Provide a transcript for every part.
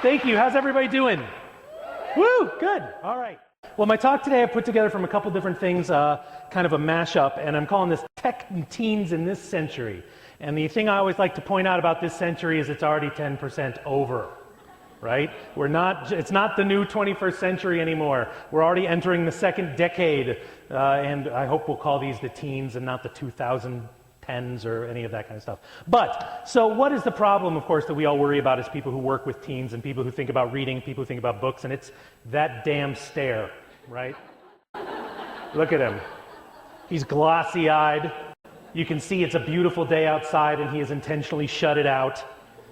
Thank you. How's everybody doing? Woo, good. All right. Well, my talk today I put together from a couple different things, kind of a mashup, and I'm calling this Tech and Teens in This Century. And the thing I always like to point out about this century is it's already 10% over, right? It's not the new 21st century anymore. We're already entering the second decade, and I hope we'll call these the teens and not the 2010s or any of that kind of stuff. But, so what is the problem, of course, that we all worry about as people who work with teens and people who think about reading, people who think about books, and it's that damn stare, right? Look at him. He's glossy-eyed. You can see it's a beautiful day outside and he has intentionally shut it out.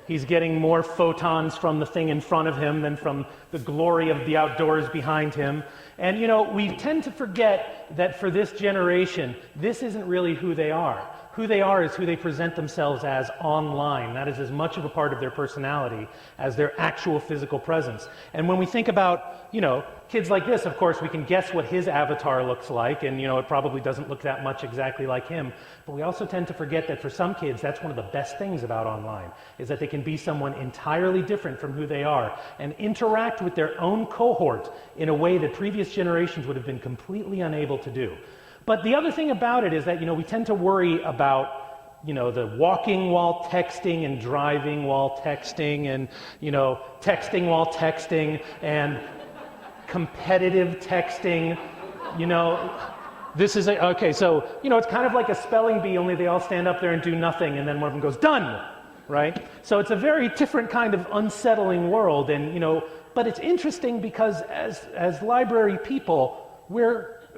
He's getting more photons from the thing in front of him than from the glory of the outdoors behind him. And you know, we tend to forget that for this generation, this isn't really who they are. Who they are is who they present themselves as online. That is as much of a part of their personality as their actual physical presence. And when we think about, you know, kids like this, of course, we can guess what his avatar looks like, and you know, it probably doesn't look that much exactly like him. But we also tend to forget that for some kids, that's one of the best things about online, is that they can be someone entirely different from who they are and interact with their own cohort in a way that previous generations would have been completely unable to do. But the other thing about it is that, you know, we tend to worry about, you know, the walking while texting and driving while texting and, you know, texting while texting and competitive texting. You know, this is okay, so, you know, it's kind of like a spelling bee, only they all stand up there and do nothing and then one of them goes, done, right? So it's a very different kind of unsettling world, and, you know, but it's interesting because as library people,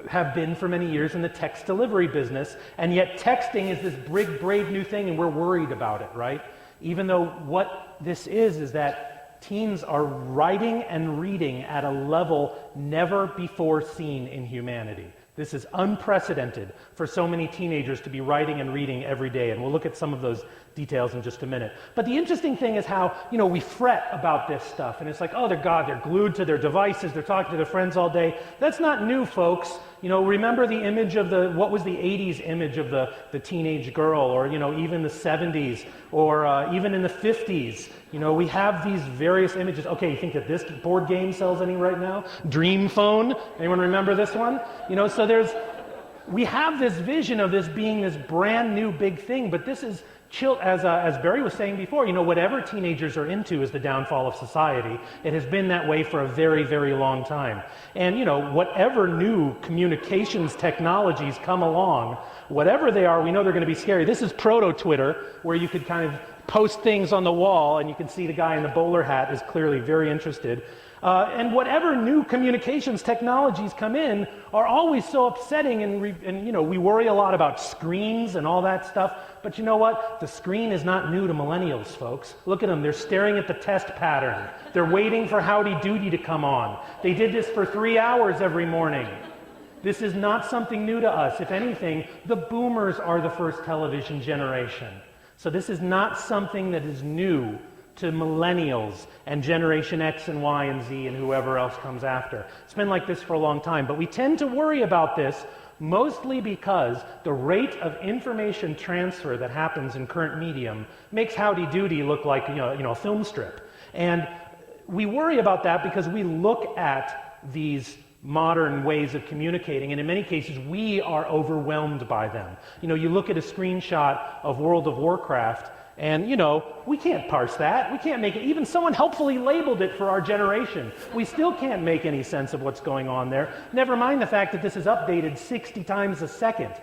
have been for many years in the text delivery business, and yet texting is this big, brave new thing, and we're worried about it, right? Even though what this is that teens are writing and reading at a level never before seen in humanity. This is unprecedented for so many teenagers to be writing and reading every day, and we'll look at some of those details in just a minute. But the interesting thing is how, you know, we fret about this stuff, and it's like, oh, they're glued to their devices, they're talking to their friends all day. That's not new, folks. You know, remember the image of what was the 80s image of the teenage girl, or, you know, even the 70s, or even in the 50s. You know, we have these various images. Okay, you think that this board game sells any right now? Dream Phone? Anyone remember this one? You know, so we have this vision of this being this brand new big thing, but this is, as Barry was saying before, you know, whatever teenagers are into is the downfall of society. It has been that way for a very, very long time. And, you know, whatever new communications technologies come along, whatever they are, we know they're going to be scary. This is proto-Twitter, where you could kind of post things on the wall, and you can see the guy in the bowler hat is clearly very interested. And whatever new communications technologies come in are always so upsetting, and you know, we worry a lot about screens and all that stuff, but you know what? The screen is not new to millennials, folks. Look at them, they're staring at the test pattern. They're waiting for Howdy Doody to come on. They did this for 3 hours every morning. This is not something new to us. If anything, the boomers are the first television generation. So this is not something that is new to millennials and Generation X and Y and Z and whoever else comes after. It's been like this for a long time, but we tend to worry about this mostly because the rate of information transfer that happens in current medium makes Howdy Doody look like, you know, a film strip. And we worry about that because we look at these modern ways of communicating, and in many cases we are overwhelmed by them. You know, you look at a screenshot of World of Warcraft, and, you know, we can't parse that. We can't make it. Even someone helpfully labeled it for our generation. We still can't make any sense of what's going on there. Never mind the fact that this is updated 60 times a second.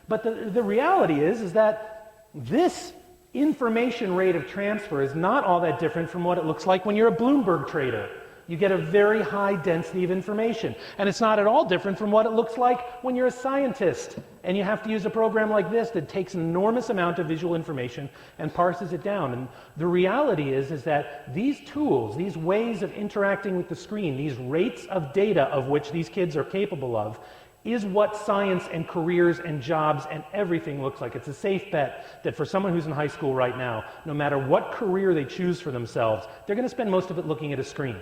But the reality is that this information rate of transfer is not all that different from what it looks like when you're a Bloomberg trader. You get a very high density of information. And it's not at all different from what it looks like when you're a scientist and you have to use a program like this that takes an enormous amount of visual information and parses it down. And the reality is that these tools, these ways of interacting with the screen, these rates of data of which these kids are capable of, is what science and careers and jobs and everything looks like. It's a safe bet that for someone who's in high school right now, no matter what career they choose for themselves, they're going to spend most of it looking at a screen.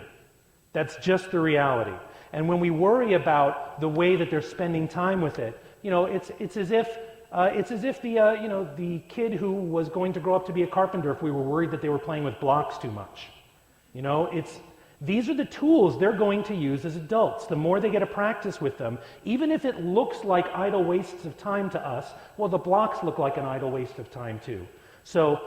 That's just the reality. And when we worry about the way that they're spending time with it, you know, it's as if the kid who was going to grow up to be a carpenter, if we were worried that they were playing with blocks too much. You know, these are the tools they're going to use as adults. The more they get to practice with them, even if it looks like idle wastes of time to us, well, the blocks look like an idle waste of time too. So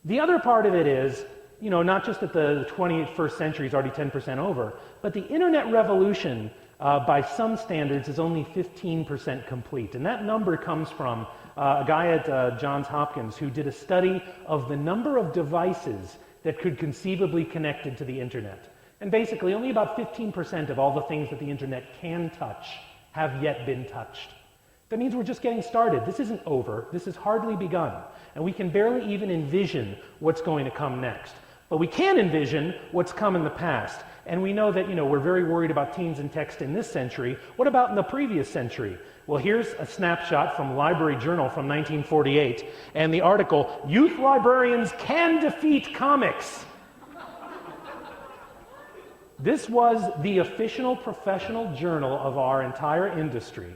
the other part of it is, you know, not just that the 21st century is already 10% over, but the internet revolution, by some standards, is only 15% complete. And that number comes from a guy at Johns Hopkins who did a study of the number of devices that could conceivably connected to the internet. And basically, only about 15% of all the things that the internet can touch have yet been touched. That means we're just getting started. This isn't over. This has hardly begun. And we can barely even envision what's going to come next. But we can envision what's come in the past. And we know that, you know, we're very worried about teens and text in this century. What about in the previous century? Well, here's a snapshot from Library Journal from 1948, and the article, "Youth Librarians Can Defeat Comics." This was the official professional journal of our entire industry,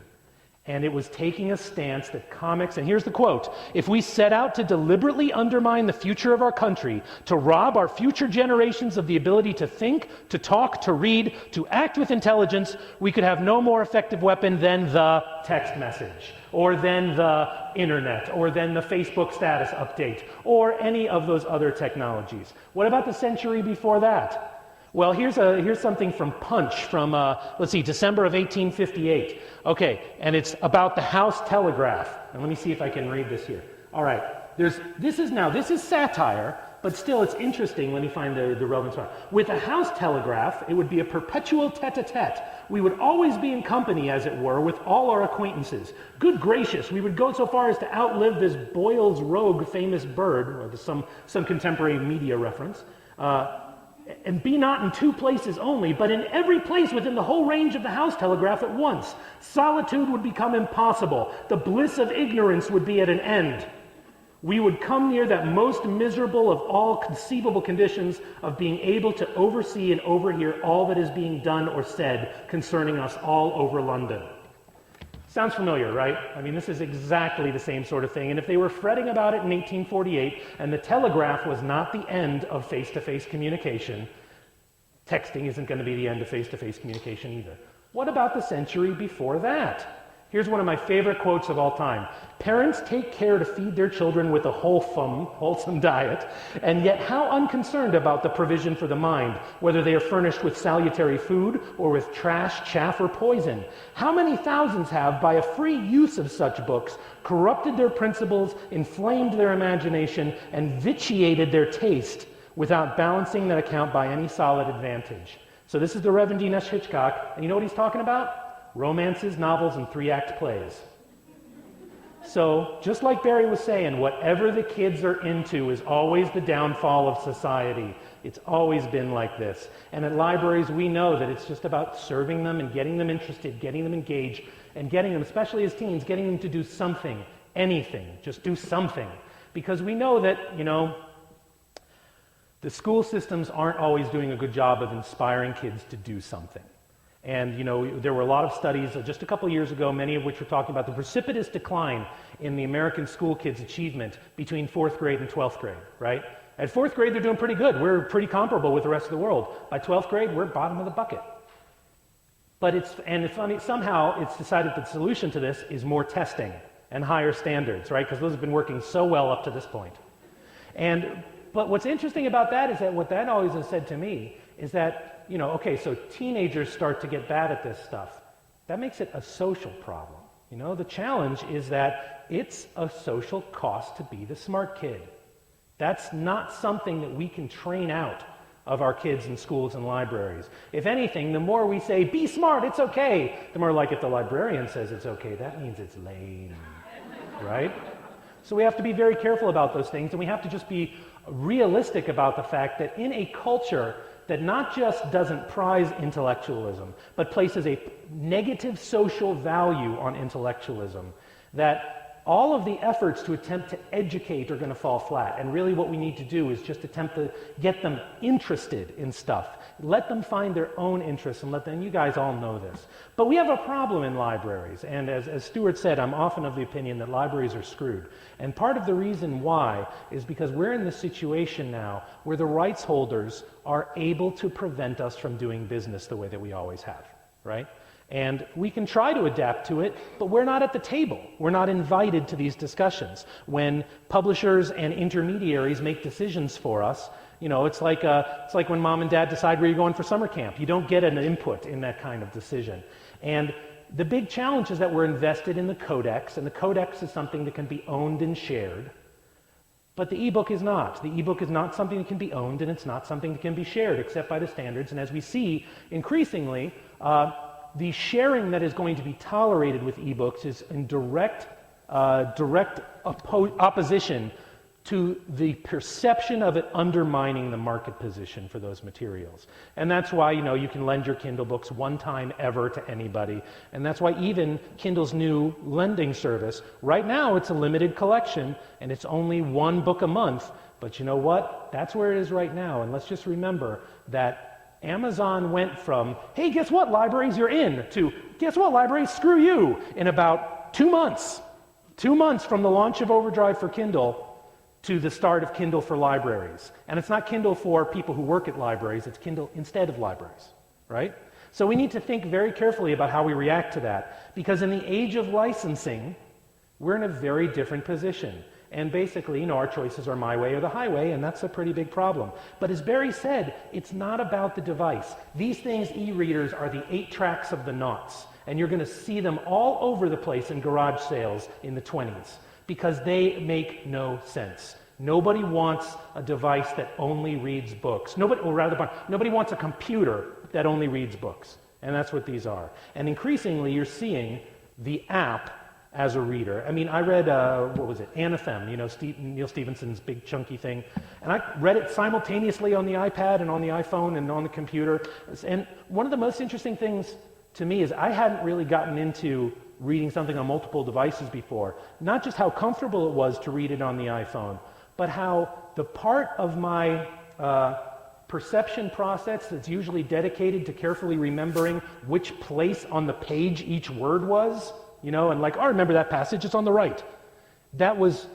and it was taking a stance that comics, and here's the quote, "If we set out to deliberately undermine the future of our country, to rob our future generations of the ability to think, to talk, to read, to act with intelligence, we could have no more effective weapon than the text message, or than the internet, or than the Facebook status update, or any of those other technologies." What about the century before that? Well, here's something from Punch from, let's see, December of 1858. Okay, and it's about the house telegraph. And let me see if I can read this here. All right, this is satire, but still it's interesting. Let me find the relevant part. "With a house telegraph, it would be a perpetual tete-a-tete. We would always be in company, as it were, with all our acquaintances. Good gracious, we would go so far as to outlive this Boyle's rogue famous bird," or some contemporary media reference, "and be not in two places only, but in every place within the whole range of the house telegraph at once. Solitude would become impossible. The bliss of ignorance would be at an end. We would come near that most miserable of all conceivable conditions of being able to oversee and overhear all that is being done or said concerning us all over London." Sounds familiar, right? I mean, this is exactly the same sort of thing. And if they were fretting about it in 1848, and the telegraph was not the end of face-to-face communication, texting isn't going to be the end of face-to-face communication either. What about the century before that? Here's one of my favorite quotes of all time. "Parents take care to feed their children with a wholesome diet, and yet how unconcerned about the provision for the mind, whether they are furnished with salutary food or with trash, chaff, or poison. How many thousands have, by a free use of such books, corrupted their principles, inflamed their imagination, and vitiated their taste, without balancing that account by any solid advantage." So this is the Reverend Dean S. Hitchcock, and you know what he's talking about? Romances, novels, and three-act plays. So, just like Barry was saying, whatever the kids are into is always the downfall of society. It's always been like this. And at libraries, we know that it's just about serving them and getting them interested, getting them engaged, and getting them, especially as teens, getting them to do something, anything, just do something. Because we know that, you know, the school systems aren't always doing a good job of inspiring kids to do something. And, you know, there were a lot of studies just a couple of years ago, many of which were talking about the precipitous decline in the American school kids' achievement between 4th grade and 12th grade, right? At 4th grade, they're doing pretty good. We're pretty comparable with the rest of the world. By 12th grade, we're bottom of the bucket. But it's funny, somehow it's decided that the solution to this is more testing and higher standards, right? Because those have been working so well up to this point. But what's interesting about that is that what that always has said to me is that, you know, okay, so teenagers start to get bad at this stuff. That makes it a social problem. You know, the challenge is that it's a social cost to be the smart kid. That's not something that we can train out of our kids in schools and libraries. If anything, the more we say, be smart, it's okay, the more like if the librarian says it's okay, that means it's lame, right? So we have to be very careful about those things, and we have to just be realistic about the fact that in a culture that not just doesn't prize intellectualism, but places a negative social value on intellectualism, that all of the efforts to attempt to educate are going to fall flat. And really what we need to do is just attempt to get them interested in stuff. Let them find their own interests and let them, you guys all know this. But we have a problem in libraries. And as Stuart said, I'm often of the opinion that libraries are screwed. And part of the reason why is because we're in this situation now where the rights holders are able to prevent us from doing business the way that we always have, right? And we can try to adapt to it, but we're not at the table. We're not invited to these discussions. When publishers and intermediaries make decisions for us, you know, it's like when mom and dad decide where you're going for summer camp. You don't get an input in that kind of decision. And the big challenge is that we're invested in the codex, and the codex is something that can be owned and shared. But the ebook is not. The ebook is not something that can be owned, and it's not something that can be shared except by the standards. And as we see increasingly, the sharing that is going to be tolerated with ebooks is in direct opposition to the perception of it undermining the market position for those materials. And that's why, you know, you can lend your Kindle books one time ever to anybody. And that's why even Kindle's new lending service, right now it's a limited collection and it's only one book a month. But you know what? That's where it is right now. And let's just remember that Amazon went from, hey, guess what, libraries, you're in, to, guess what, libraries, screw you, in about 2 months. 2 months from the launch of Overdrive for Kindle to the start of Kindle for libraries. And it's not Kindle for people who work at libraries, it's Kindle instead of libraries, right? So we need to think very carefully about how we react to that, because in the age of licensing, we're in a very different position. And basically, you know, our choices are my way or the highway, and that's a pretty big problem. But as Barry said, it's not about the device. These things, e-readers, are the 8 tracks of the noughts. And you're going to see them all over the place in garage sales in the 20s, because they make no sense. Nobody wants a device that only reads books. Nobody wants a computer that only reads books. And that's what these are. And increasingly, you're seeing the app as a reader. I mean, I read, what was it, Anathem, you know, Neil Stephenson's big chunky thing, and I read it simultaneously on the iPad and on the iPhone and on the computer. And one of the most interesting things to me is I hadn't really gotten into reading something on multiple devices before. Not just how comfortable it was to read it on the iPhone, but how the part of my perception process that's usually dedicated to carefully remembering which place on the page each word was, you know, and like, oh, I remember that passage, it's on the right. That was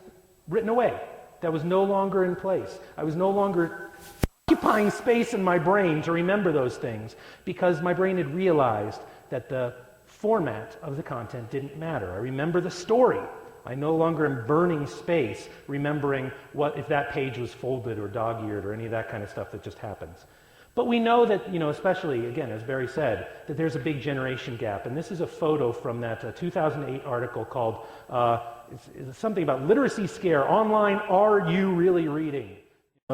written away. That was no longer in place. I was no longer occupying space in my brain to remember those things because my brain had realized that the format of the content didn't matter. I remember the story. I no longer am burning space remembering what if that page was folded or dog-eared or any of that kind of stuff that just happens. But we know that, you know, especially, again, as Barry said, that there's a big generation gap. And this is a photo from that 2008 article called, it's something about literacy scare, online, are you really reading?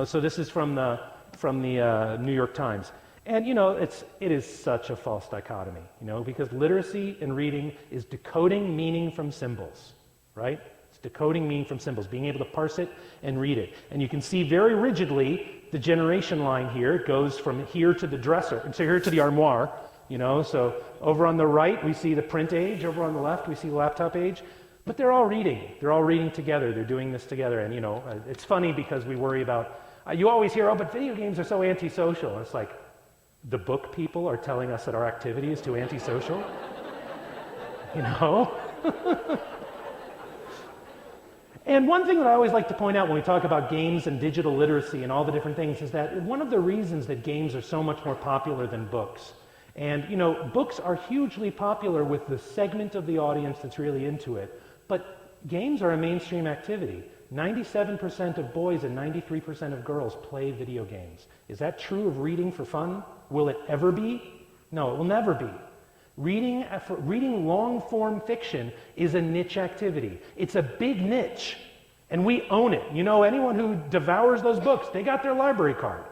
So this is from the New York Times. And, you know, it is such a false dichotomy, you know, because literacy and reading is decoding meaning from symbols, right? It's decoding meaning from symbols, being able to parse it and read it. And you can see very rigidly the generation line here. It goes from here to the dresser, and so here to the armoire, you know. So over on the right, we see the print age. Over on the left, we see the laptop age. But they're all reading. They're all reading together. They're doing this together. And, you know, it's funny because we worry about, you always hear, oh, but video games are so antisocial. And it's like, the book people are telling us that our activity is too antisocial? You know? And one thing that I always like to point out when we talk about games and digital literacy and all the different things is that one of the reasons that games are so much more popular than books, and, you know, books are hugely popular with the segment of the audience that's really into it, but games are a mainstream activity. 97% of boys and 93% of girls play video games. Is that true of reading for fun? Will it ever be? No, it will never be. Reading long-form fiction is a niche activity. It's a big niche, and we own it. You know, anyone who devours those books, they got their library card.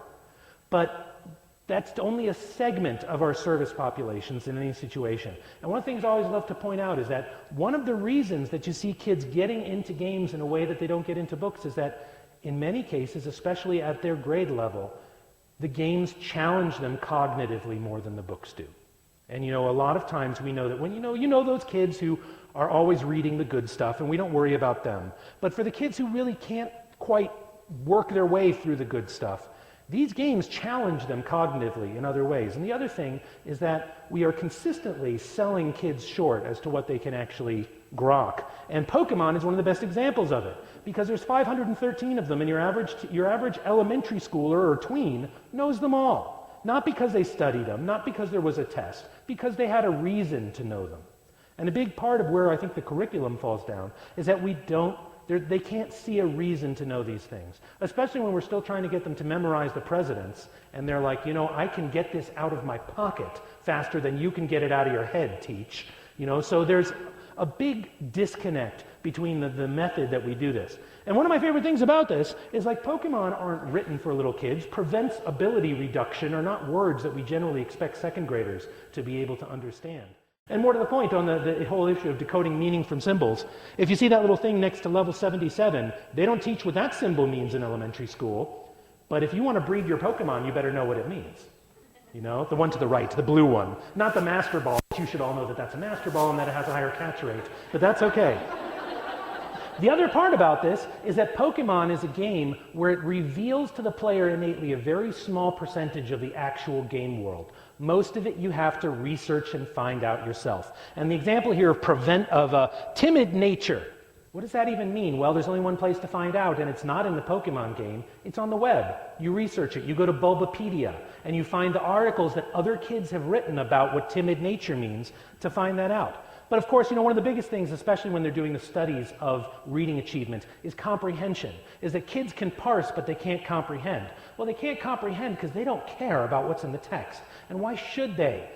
But that's only a segment of our service populations in any situation. And one of the things I always love to point out is that one of the reasons that you see kids getting into games in a way that they don't get into books is that in many cases, especially at their grade level, the games challenge them cognitively more than the books do. And a lot of times we know that when you know those kids who are always reading the good stuff and we don't worry about them. But for the kids who really can't quite work their way through the good stuff, these games challenge them cognitively in other ways. And the other thing is that we are consistently selling kids short as to what they can actually grok. And Pokemon is one of the best examples of it, because there's 513 of them, and your average elementary schooler or tween knows them all. Not because they studied them, not because there was a test, because they had a reason to know them. And a big part of where I think the curriculum falls down is that they can't see a reason to know these things, especially when we're still trying to get them to memorize the presidents, and they're like, I can get this out of my pocket faster than you can get it out of your head, teach. So there's a big disconnect between the method that we do this. And one of my favorite things about this is Pokemon aren't written for little kids. Prevents ability reduction are not words that we generally expect second graders to be able to understand. And more to the point on the whole issue of decoding meaning from symbols, if you see that little thing next to level 77, they don't teach what that symbol means in elementary school. But if you want to breed your Pokemon, you better know what it means. The one to the right, the blue one. Not the Master Ball. You should all know that that's a Master Ball and that it has a higher catch rate. But that's okay. The other part about this is that Pokemon is a game where it reveals to the player innately a very small percentage of the actual game world. Most of it you have to research and find out yourself. And the example here of timid nature. What does that even mean? Well, there's only one place to find out, and it's not in the Pokemon game. It's on the web. You research it. You go to Bulbapedia, and you find the articles that other kids have written about what timid nature means to find that out. But of course, one of the biggest things, especially when they're doing the studies of reading achievement, is comprehension. Is that kids can parse, but they can't comprehend. Well, they can't comprehend because they don't care about what's in the text. And why should they?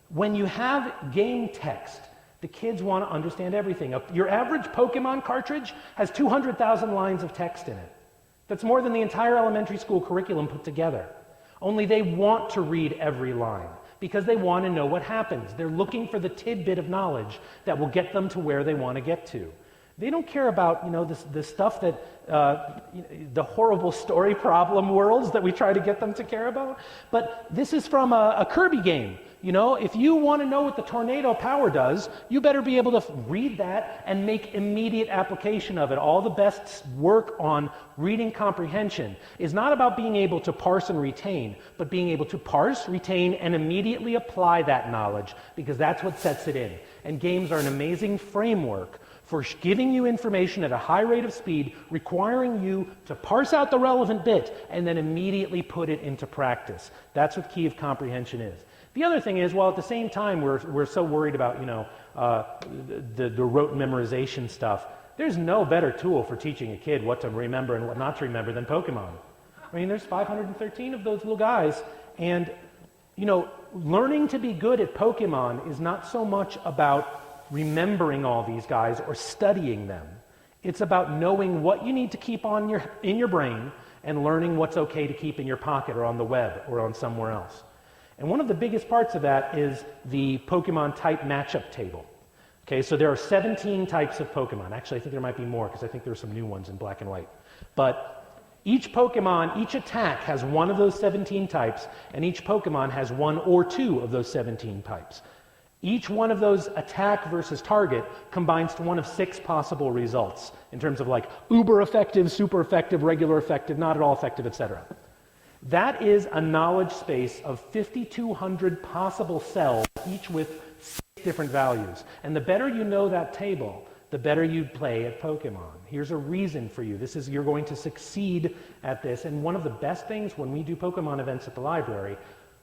When you have game text, the kids want to understand everything. Your average Pokemon cartridge has 200,000 lines of text in it. That's more than the entire elementary school curriculum put together. Only they want to read every line, because they want to know what happens. They're looking for the tidbit of knowledge that will get them to where they want to get to. They don't care about, the stuff that, the horrible story problem worlds that we try to get them to care about. But this is from a Kirby game. If you want to know what the tornado power does, you better be able to read that and make immediate application of it. All the best work on reading comprehension is not about being able to parse and retain, but being able to parse, retain, and immediately apply that knowledge, because that's what sets it in. And games are an amazing framework for giving you information at a high rate of speed, requiring you to parse out the relevant bit and then immediately put it into practice. That's what key of comprehension is. The other thing is, while at the same time we're so worried about the rote memorization stuff, there's no better tool for teaching a kid what to remember and what not to remember than Pokemon. I mean, there's 513 of those little guys, and learning to be good at Pokemon is not so much about remembering all these guys or studying them. It's about knowing what you need to keep in your brain and learning what's okay to keep in your pocket or on the web or on somewhere else. And one of the biggest parts of that is the Pokemon type matchup table. Okay, so there are 17 types of Pokemon. Actually, I think there might be more, because I think there are some new ones in black and white. But each Pokemon, each attack has one of those 17 types, and each Pokemon has one or two of those 17 types. Each one of those attack versus target combines to one of 6 possible results in terms of uber effective, super effective, regular effective, not at all effective, etc. That is a knowledge space of 5,200 possible cells, each with 6 different values. And the better you know that table, the better you play at Pokemon. Here's a reason for you. You're going to succeed at this. And one of the best things when we do Pokemon events at the library,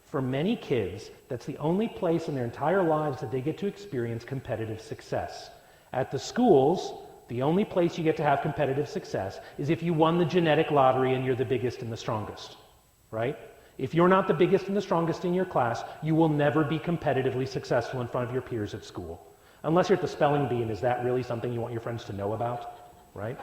for many kids, that's the only place in their entire lives that they get to experience competitive success. At the schools, the only place you get to have competitive success is if you won the genetic lottery and you're the biggest and the strongest. Right? If you're not the biggest and the strongest in your class, you will never be competitively successful in front of your peers at school. Unless you're at the spelling bee, and is that really something you want your friends to know about? Right?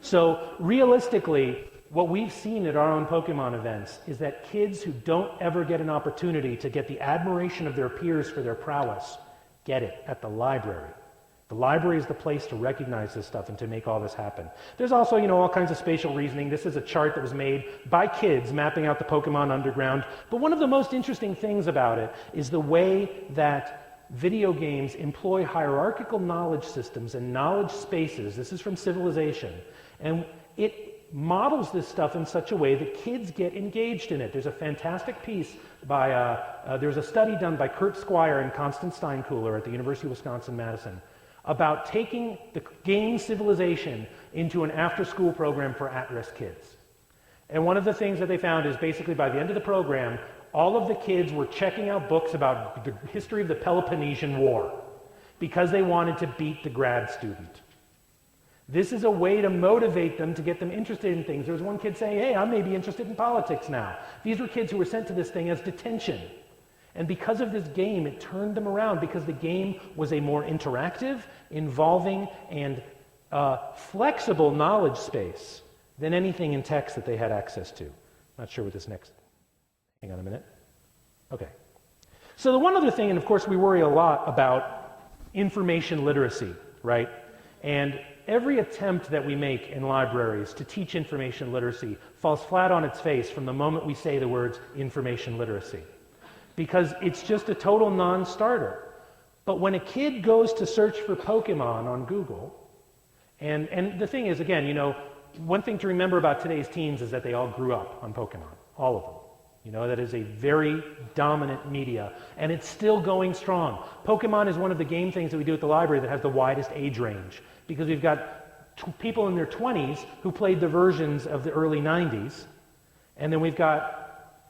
So realistically, what we've seen at our own Pokemon events is that kids who don't ever get an opportunity to get the admiration of their peers for their prowess get it at the library. The library is the place to recognize this stuff and to make all this happen. There's also, all kinds of spatial reasoning. This is a chart that was made by kids mapping out the Pokemon underground. But one of the most interesting things about it is the way that video games employ hierarchical knowledge systems and knowledge spaces. This is from Civilization. And it models this stuff in such a way that kids get engaged in it. There's a fantastic piece by, there's a study done by Kurt Squire and Constance Steinkuhler at the University of Wisconsin-Madison about taking the game Civilization into an after-school program for at-risk kids. And one of the things that they found is basically by the end of the program, all of the kids were checking out books about the history of the Peloponnesian War because they wanted to beat the grad student. This is a way to motivate them, to get them interested in things. There was one kid saying, hey, I may be interested in politics now. These were kids who were sent to this thing as detention. And because of this game, it turned them around because the game was a more interactive, involving, and flexible knowledge space than anything in text that they had access to. Not sure what this next... Hang on a minute. Okay. So the one other thing, and of course we worry a lot about information literacy, right? And every attempt that we make in libraries to teach information literacy falls flat on its face from the moment we say the words information literacy. Because it's just a total non-starter. But when a kid goes to search for Pokemon on Google, and the thing is, again, one thing to remember about today's teens is that they all grew up on Pokemon, all of them. That is a very dominant media, and it's still going strong. Pokemon is one of the game things that we do at the library that has the widest age range, because we've got people in their 20s who played the versions of the early 90s, and then we've got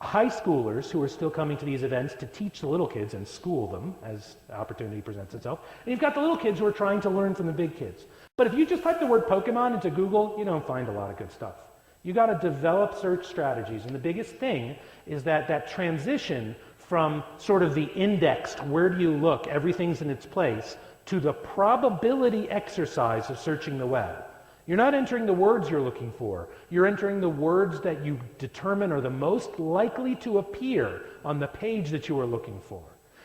high schoolers who are still coming to these events to teach the little kids and school them as the opportunity presents itself. And you've got the little kids who are trying to learn from the big kids. But if you just type the word Pokemon into Google, you don't find a lot of good stuff. You got to develop search strategies. And the biggest thing is that transition from sort of the indexed, where do you look, everything's in its place, to the probability exercise of searching the web. You're not entering the words you're looking for. You're entering the words that you determine are the most likely to appear on the page that you are looking for.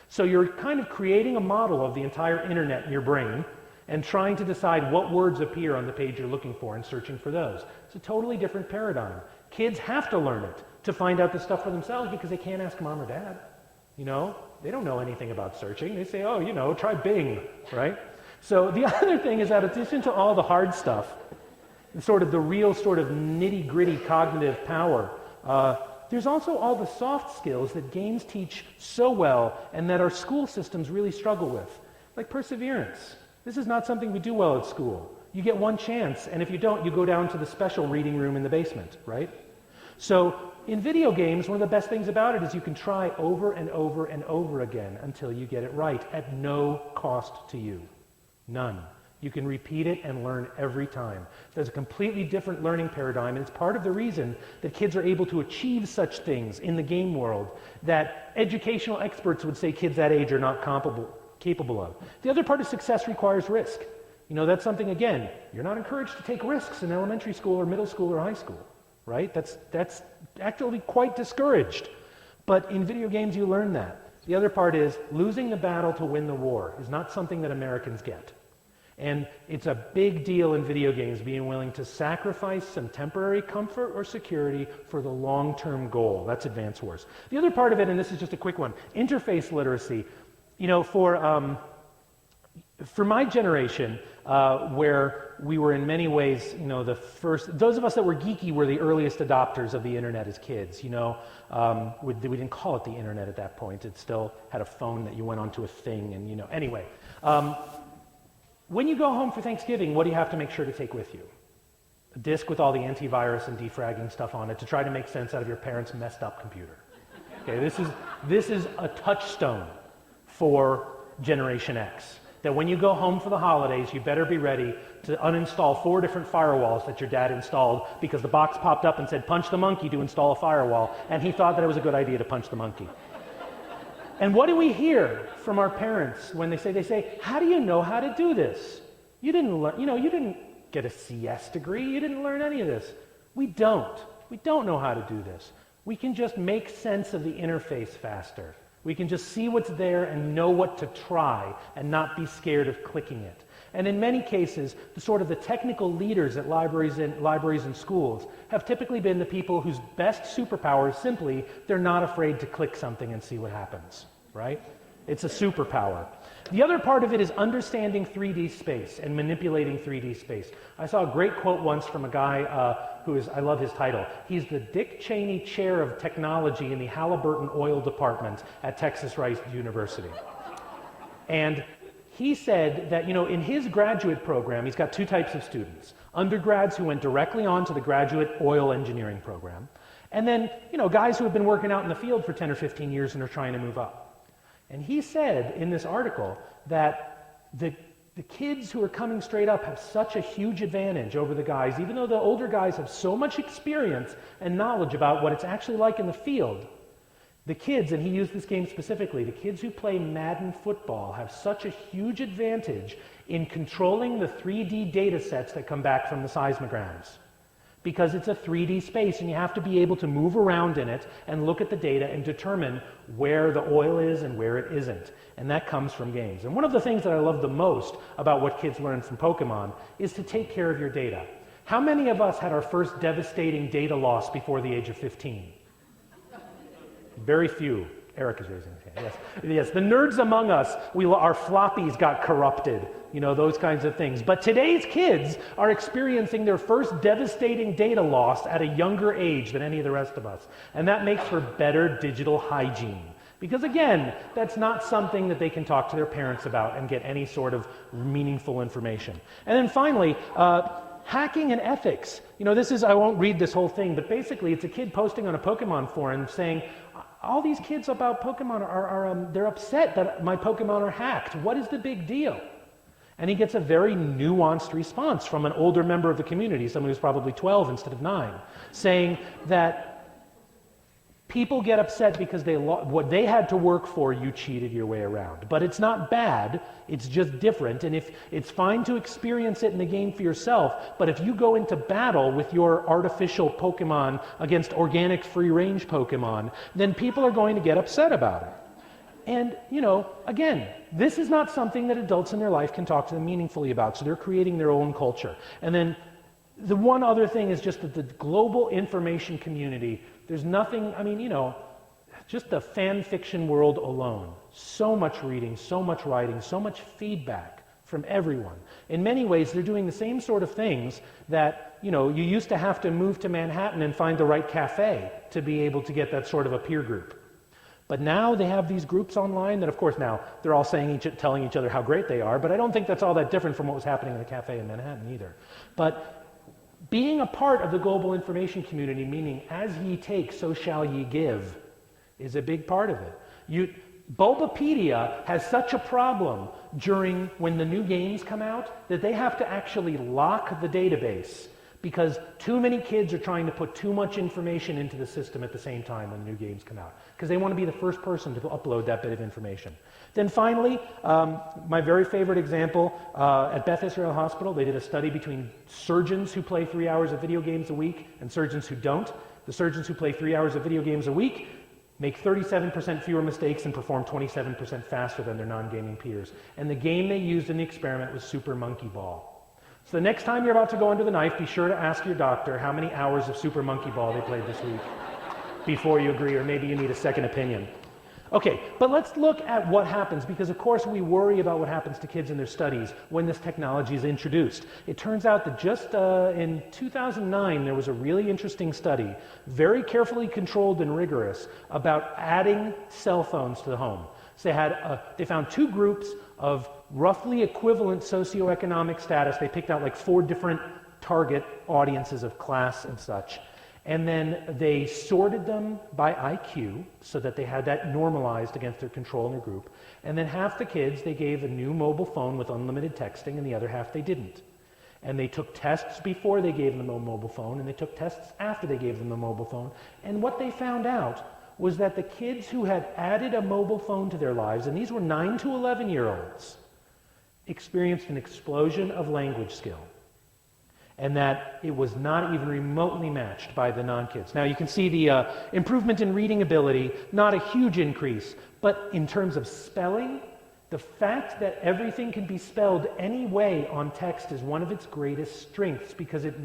So you're kind of creating a model of the entire internet in your brain and trying to decide what words appear on the page you're looking for and searching for those. It's a totally different paradigm. Kids have to learn it to find out this stuff for themselves because they can't ask mom or dad. They don't know anything about searching. They say, try Bing, right? So the other thing is that in addition to all the hard stuff, sort of the real sort of nitty-gritty cognitive power, there's also all the soft skills that games teach so well and that our school systems really struggle with, like perseverance. This is not something we do well at school. You get one chance, and if you don't, you go down to the special reading room in the basement, right? So in video games, one of the best things about it is you can try over and over and over again until you get it right at no cost to you. None. You can repeat it and learn every time. There's a completely different learning paradigm, and it's part of the reason that kids are able to achieve such things in the game world that educational experts would say kids that age are not capable of. The other part of success requires risk. That's something, again, you're not encouraged to take risks in elementary school or middle school or high school, right? That's actually quite discouraged. But in video games, you learn that. The other part is losing the battle to win the war is not something that Americans get. And it's a big deal in video games being willing to sacrifice some temporary comfort or security for the long-term goal. That's Advance Wars. The other part of it, and this is just a quick one, interface literacy. For my generation, where we were in many ways, the first, those of us that were geeky were the earliest adopters of the internet as kids, we didn't call it the internet at that point. It still had a phone that you went onto a thing and, anyway. When you go home for Thanksgiving, what do you have to make sure to take with you? A disk with all the antivirus and defragging stuff on it to try to make sense out of your parents' messed up computer. Okay, this is a touchstone for Generation X. That when you go home for the holidays, you better be ready to uninstall 4 different firewalls that your dad installed because the box popped up and said, punch the monkey to install a firewall, and he thought that it was a good idea to punch the monkey. And what do we hear from our parents when they say, how do you know how to do this? You didn't learn, you didn't get a CS degree, you didn't learn any of this. We don't know how to do this. We can just make sense of the interface faster. We can just see what's there and know what to try and not be scared of clicking it. And in many cases, the technical leaders at libraries and schools have typically been the people whose best superpower is simply they're not afraid to click something and see what happens, right? It's a superpower. The other part of it is understanding 3D space and manipulating 3D space. I saw a great quote once from a guy I love his title. He's the Dick Cheney Chair of Technology in the Halliburton Oil Department at Texas Rice University. And he said that, in his graduate program, he's got two types of students. Undergrads who went directly on to the graduate oil engineering program. And then, guys who have been working out in the field for 10 or 15 years and are trying to move up. And he said in this article that the kids who are coming straight up have such a huge advantage over the guys, even though the older guys have so much experience and knowledge about what it's actually like in the field. The kids, and he used this game specifically, the kids who play Madden football have such a huge advantage in controlling the 3D data sets that come back from the seismograms. Because it's a 3D space and you have to be able to move around in it and look at the data and determine where the oil is and where it isn't. And that comes from games. And one of the things that I love the most about what kids learn from Pokemon is to take care of your data. How many of us had our first devastating data loss before the age of 15? Very few. Eric is raising his hand. Yes. The nerds among us, our floppies got corrupted, those kinds of things. But today's kids are experiencing their first devastating data loss at a younger age than any of the rest of us. And that makes for better digital hygiene. Because again, that's not something that they can talk to their parents about and get any sort of meaningful information. And then finally, hacking and ethics. I won't read this whole thing, but basically it's a kid posting on a Pokemon forum saying, all these kids about Pokemon they're upset that my Pokemon are hacked. What is the big deal? And he gets a very nuanced response from an older member of the community, someone who's probably 12 instead of 9, saying that people get upset because what they had to work for, you cheated your way around. But it's not bad, it's just different. And if it's fine to experience it in the game for yourself, but if you go into battle with your artificial Pokemon against organic free-range Pokemon, then people are going to get upset about it. And, again, this is not something that adults in their life can talk to them meaningfully about, so they're creating their own culture. And then the one other thing is just that the global information community, there's nothing, just the fan fiction world alone. So much reading, so much writing, so much feedback from everyone. In many ways, they're doing the same sort of things that, you used to have to move to Manhattan and find the right cafe to be able to get that sort of a peer group. But now they have these groups online that, of course, now they're all telling each other how great they are, but I don't think that's all that different from what was happening in the cafe in Manhattan either. But being a part of the global information community, meaning as ye take, so shall ye give, is a big part of it. Bulbapedia has such a problem when the new games come out that they have to actually lock the database because too many kids are trying to put too much information into the system at the same time when the new games come out because they want to be the first person to upload that bit of information. Then finally, my very favorite example, at Beth Israel Hospital, they did a study between surgeons who play 3 hours of video games a week and surgeons who don't. The surgeons who play 3 hours of video games a week make 37% fewer mistakes and perform 27% faster than their non-gaming peers. And the game they used in the experiment was Super Monkey Ball. So the next time you're about to go under the knife, be sure to ask your doctor how many hours of Super Monkey Ball they played this week before you agree, or maybe you need a second opinion. Okay, but let's look at what happens, because of course we worry about what happens to kids in their studies when this technology is introduced. It turns out that just in 2009 there was a really interesting study, very carefully controlled and rigorous, about adding cell phones to the home. So they found two groups of roughly equivalent socioeconomic status. They picked out like 4 different target audiences of class and such. And then they sorted them by IQ so that they had that normalized against their control in their group. And then half the kids they gave a new mobile phone with unlimited texting, and the other half they didn't. And they took tests before they gave them a mobile phone, and they took tests after they gave them a mobile phone. And what they found out was that the kids who had added a mobile phone to their lives, and these were 9 to 11-year-olds, experienced an explosion of language skill. and that it was not even remotely matched by the non-kids. Now you can see the improvement in reading ability, not a huge increase, but in terms of spelling, the fact that everything can be spelled any way on text is one of its greatest strengths because it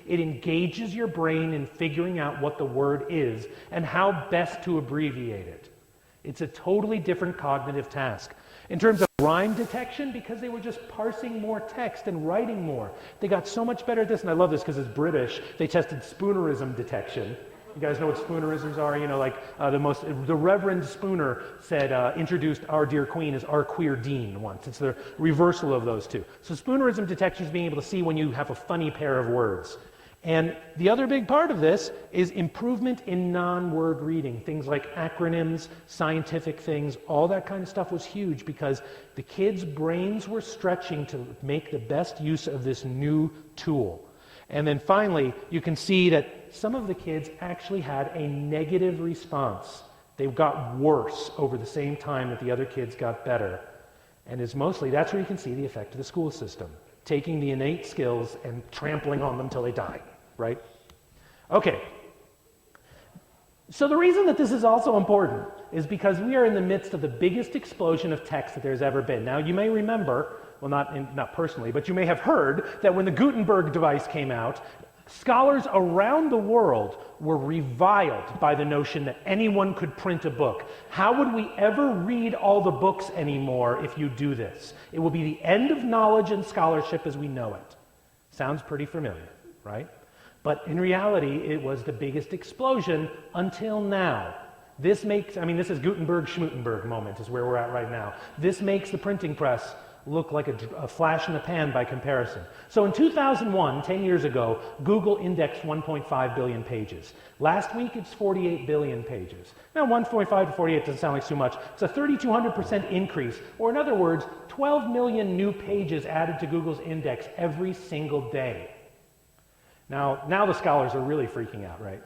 engages your brain in figuring out what the word is and how best to abbreviate it. It's a totally different cognitive task. In terms of rhyme detection, because they were just parsing more text and writing more, they got so much better at this, and I love this because it's British. They tested spoonerism detection. You guys know what spoonerisms are? You know, like the Reverend Spooner said, introduced our dear Queen as our queer Dean once. It's the reversal of those two. So spoonerism detection is being able to see when you have a funny pair of words. And the other big part of this is improvement in non-word reading. Things like acronyms, scientific things, all that kind of stuff was huge because the kids' brains were stretching to make the best use of this new tool. And then finally, you can see that some of the kids actually had a negative response. They got worse over the same time that the other kids got better. And that's where you can see the effect of the school system, taking the innate skills and trampling on them till they die, right? Okay. So the reason that this is also important is because we are in the midst of the biggest explosion of text that there's ever been. Now, you may remember, well, not personally, but you may have heard that when the Gutenberg device came out, scholars around the world were reviled by the notion that anyone could print a book. How would we ever read all the books anymore if you do this? It will be the end of knowledge and scholarship as we know it. Sounds pretty familiar, right? But in reality, it was the biggest explosion until now. This is Gutenberg Schmutenberg moment is where we're at right now. This makes the printing press look like a flash in the pan by comparison. So in 2001, 10 years ago, Google indexed 1.5 billion pages. Last week, it's 48 billion pages. Now, 1.5 to 48 doesn't sound like too much. It's a 3,200% increase, or in other words, 12 million new pages added to Google's index every single day. Now the scholars are really freaking out, right?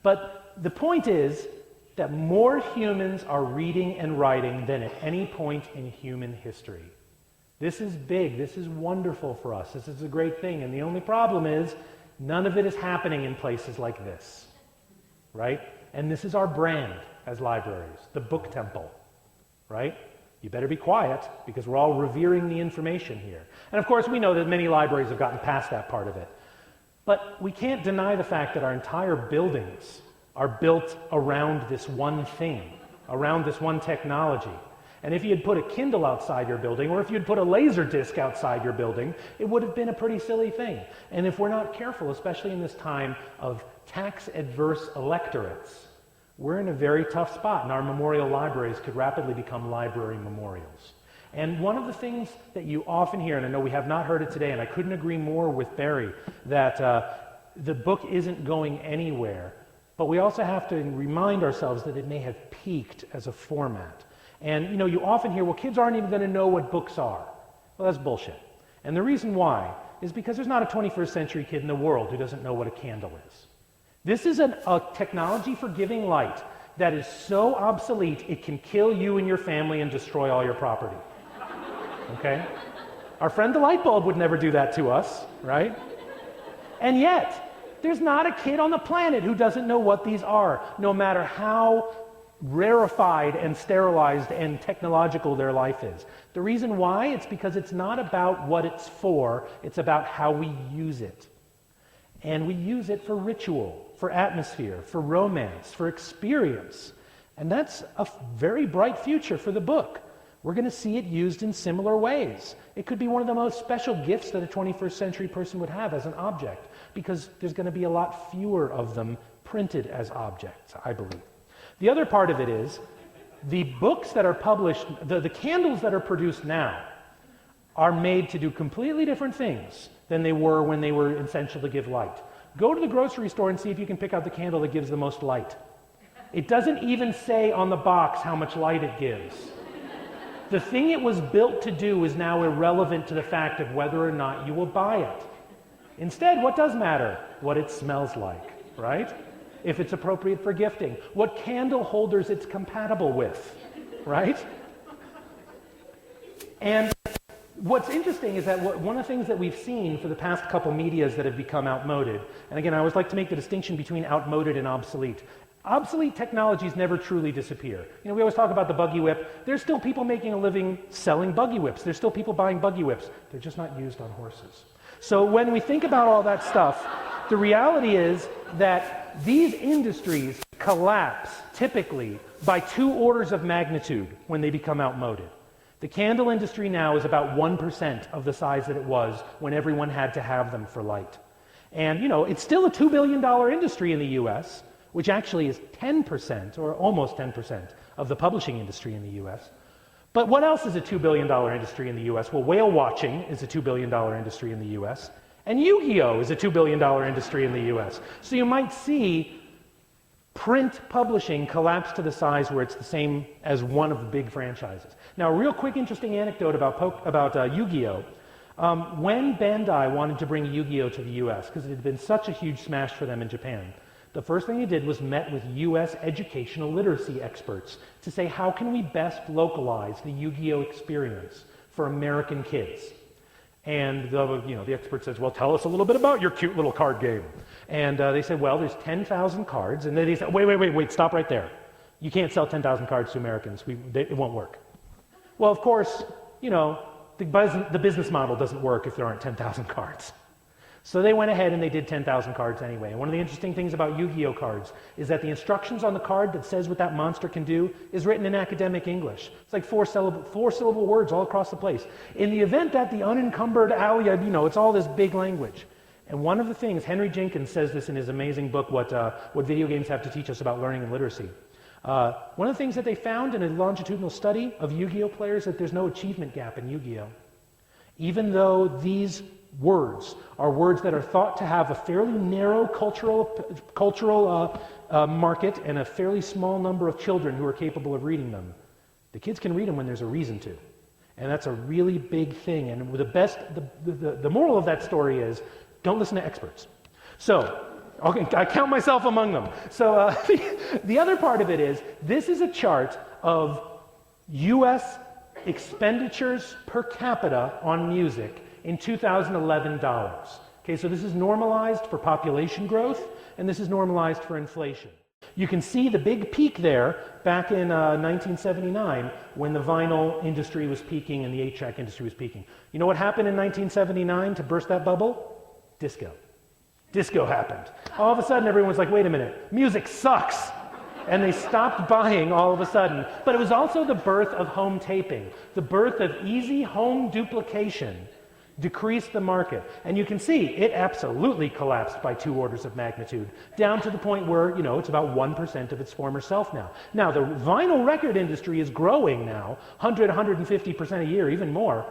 But the point is that more humans are reading and writing than at any point in human history. This is big. This is wonderful for us. This is a great thing. And the only problem is none of it is happening in places like this, right? And this is our brand as libraries, the book temple, right? You better be quiet because we're all revering the information here. And of course, we know that many libraries have gotten past that part of it. But we can't deny the fact that our entire buildings are built around this one thing, around this one technology. And if you had put a Kindle outside your building, or if you'd put a laser disc outside your building, it would have been a pretty silly thing. And if we're not careful, especially in this time of tax-adverse electorates, we're in a very tough spot, and our memorial libraries could rapidly become library memorials. And one of the things that you often hear, and I know we have not heard it today, and I couldn't agree more with Barry, that the book isn't going anywhere, but we also have to remind ourselves that it may have peaked as a format. And you often hear, well, kids aren't even going to know what books are. Well, that's bullshit. And the reason why is because there's not a 21st century kid in the world who doesn't know what a candle is. This is a technology for giving light that is so obsolete it can kill you and your family and destroy all your property. Okay? Our friend the light bulb would never do that to us, right? And yet, there's not a kid on the planet who doesn't know what these are, no matter how rarefied and sterilized and technological their life is. The reason why, it's because it's not about what it's for, it's about how we use it. And we use it for ritual, for atmosphere, for romance, for experience. And that's a very bright future for the book. We're going to see it used in similar ways. It could be one of the most special gifts that a 21st century person would have as an object, because there's going to be a lot fewer of them printed as objects, I believe. The other part of it is the books that are published, the candles that are produced now are made to do completely different things than they were when they were essential to give light. Go to the grocery store and see if you can pick out the candle that gives the most light. It doesn't even say on the box how much light it gives. The thing it was built to do is now irrelevant to the fact of whether or not you will buy it. Instead, what does matter? What it smells like, right? If it's appropriate for gifting, what candle holders it's compatible with, right? And what's interesting is that one of the things that we've seen for the past couple medias that have become outmoded, and again, I always like to make the distinction between outmoded and obsolete. Obsolete technologies never truly disappear. We always talk about the buggy whip. There's still people making a living selling buggy whips. There's still people buying buggy whips. They're just not used on horses. So when we think about all that stuff, the reality is that these industries collapse typically by 2 orders of magnitude when they become outmoded. The candle industry now is about 1% of the size that it was when everyone had to have them for light. And, it's still a $2 billion industry in the US, which actually is 10% or almost 10% of the publishing industry in the US. But what else is a $2 billion industry in the US? Well, whale watching is a $2 billion industry in the US, and Yu-Gi-Oh! Is a $2 billion industry in the US. So you might see print publishing collapse to the size where it's the same as one of the big franchises. Now, a real quick interesting anecdote about Yu-Gi-Oh! When Bandai wanted to bring Yu-Gi-Oh! To the US, because it had been such a huge smash for them in Japan, the first thing they did was met with US educational literacy experts to say, how can we best localize the Yu-Gi-Oh! Experience for American kids? And the expert says, well, tell us a little bit about your cute little card game. And they said, well, there's 10,000 cards. And then they said, wait, stop right there. You can't sell 10,000 cards to Americans. It won't work. Well, of course, the business model doesn't work if there aren't 10,000 cards. So they went ahead and they did 10,000 cards anyway. And one of the interesting things about Yu-Gi-Oh! Cards is that the instructions on the card that says what that monster can do is written in academic English. It's like four syllable words all across the place. In the event that the unencumbered alia, it's all this big language. And one of the things, Henry Jenkins says this in his amazing book, What Video Games Have to Teach Us About Learning and Literacy. One of the things that they found in a longitudinal study of Yu-Gi-Oh! Players is that there's no achievement gap in Yu-Gi-Oh! Even though these words are words that are thought to have a fairly narrow cultural market and a fairly small number of children who are capable of reading them. The kids can read them when there's a reason to. And that's a really big thing. And the moral of that story is, don't listen to experts. So, I count myself among them. So the other part of it is, this is a chart of US expenditures per capita on music in 2011 dollars. Okay, so this is normalized for population growth, and this is normalized for inflation. You can see the big peak there back in 1979 when the vinyl industry was peaking and the 8-track industry was peaking. You know what happened in 1979 to burst that bubble? Disco. Disco happened. All of a sudden everyone was like, wait a minute, music sucks. And they stopped buying all of a sudden. But it was also the birth of home taping. The birth of easy home duplication decreased the market. And you can see it absolutely collapsed by 2 orders of magnitude, down to the point where, it's about 1% of its former self now. Now, the vinyl record industry is growing now, 150% a year, even more,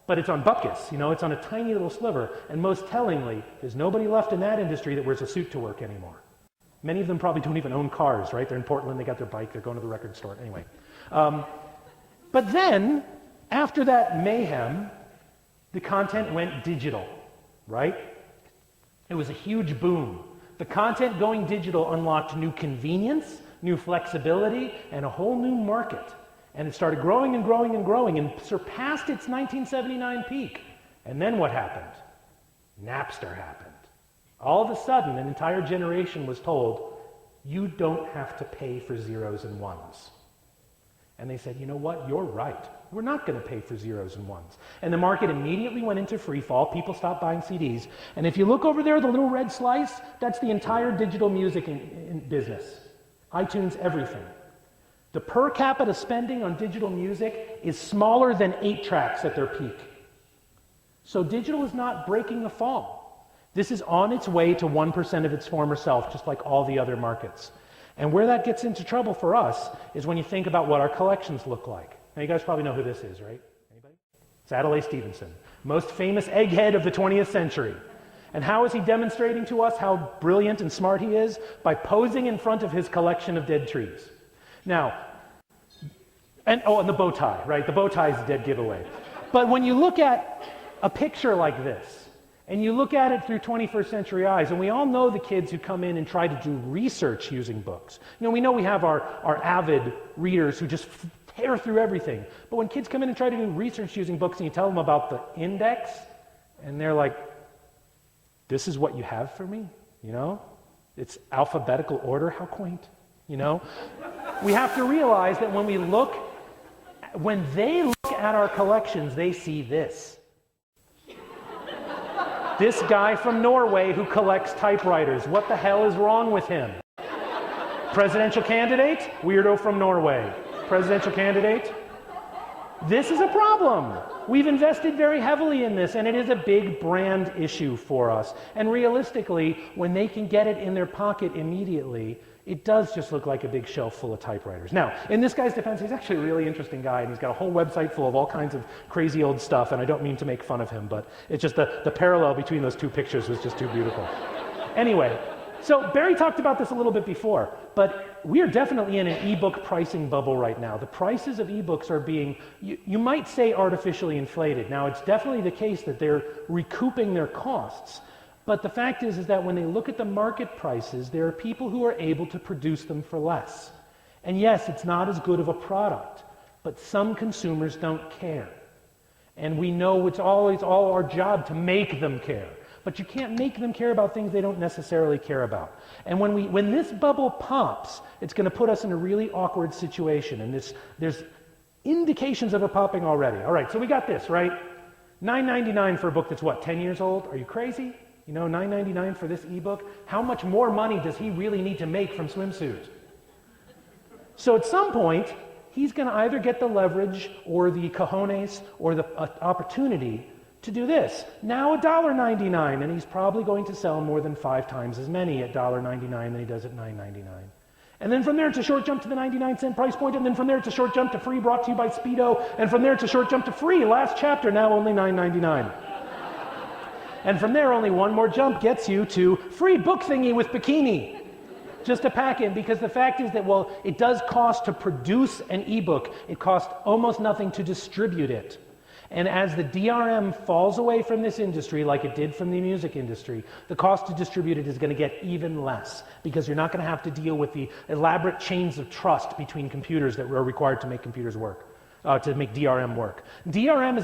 but it's on bupkis, it's on a tiny little sliver. And most tellingly, there's nobody left in that industry that wears a suit to work anymore. Many of them probably don't even own cars, right? They're in Portland, they got their bike, they're going to the record store. Anyway. But then, after that mayhem, the content went digital, right? It was a huge boom. The content going digital unlocked new convenience, new flexibility, and a whole new market. And it started growing and growing and growing and surpassed its 1979 peak. And then what happened? Napster happened. All of a sudden, an entire generation was told, you don't have to pay for zeros and ones. And they said, you know what, you're right. We're not going to pay for zeros and ones. And the market immediately went into free fall. People stopped buying CDs. And if you look over there, the little red slice, that's the entire digital music in business. iTunes, everything. The per capita spending on digital music is smaller than 8 tracks at their peak. So digital is not breaking the fall. This is on its way to 1% of its former self, just like all the other markets. And where that gets into trouble for us is when you think about what our collections look like. Now, you guys probably know who this is, right? Anybody? It's Adlai Stevenson, most famous egghead of the 20th century. And how is he demonstrating to us how brilliant and smart he is? By posing in front of his collection of dead trees. Now, and the bow tie, right? The bow tie is a dead giveaway. But when you look at a picture like this, and you look at it through 21st century eyes, and we all know the kids who come in and try to do research using books. We know we have our avid readers who just tear through everything. But when kids come in and try to do research using books and you tell them about the index, and they're like, this is what you have for me? You know? It's alphabetical order, how quaint, you know? We have to realize that when they look at our collections, they see this. This guy from Norway who collects typewriters, what the hell is wrong with him? Presidential candidate? Weirdo from Norway. Presidential candidate? This is a problem. We've invested very heavily in this, and it is a big brand issue for us. And realistically, when they can get it in their pocket immediately, it does just look like a big shelf full of typewriters. Now, in this guy's defense, he's actually a really interesting guy, and he's got a whole website full of all kinds of crazy old stuff, and I don't mean to make fun of him, but it's just the parallel between those two pictures was just too beautiful. Anyway, so Barry talked about this a little bit before, but we are definitely in an ebook pricing bubble right now. The prices of ebooks are being, you might say, artificially inflated. Now, it's definitely the case that they're recouping their costs, but the fact is that when they look at the market prices, there are people who are able to produce them for less. And yes, it's not as good of a product, but some consumers don't care. And we know it's always all our job to make them care. But you can't make them care about things they don't necessarily care about. And when this bubble pops, it's going to put us in a really awkward situation. And there's indications of it popping already. All right, so we got this, right? $9.99 for a book that's what, 10 years old? Are you crazy? You know, $9.99 for this ebook? How much more money does he really need to make from swimsuits? So at some point, he's going to either get the leverage or the cojones or the opportunity to do this. Now $1.99, and he's probably going to sell more than 5 times as many at $1.99 than he does at $9.99. And then from there, it's a short jump to the 99-cent price point, and then from there, it's a short jump to free, brought to you by Speedo, and from there, it's a short jump to free, last chapter, now only $9.99. And from there, only one more jump gets you to free book thingy with bikini, just to pack in, because the fact is that, well, it does cost to produce an ebook. It costs almost nothing to distribute it. And as the DRM falls away from this industry, like it did from the music industry, the cost to distribute it is going to get even less, because you're not going to have to deal with the elaborate chains of trust between computers that are required to make computers work, to make DRM work. DRM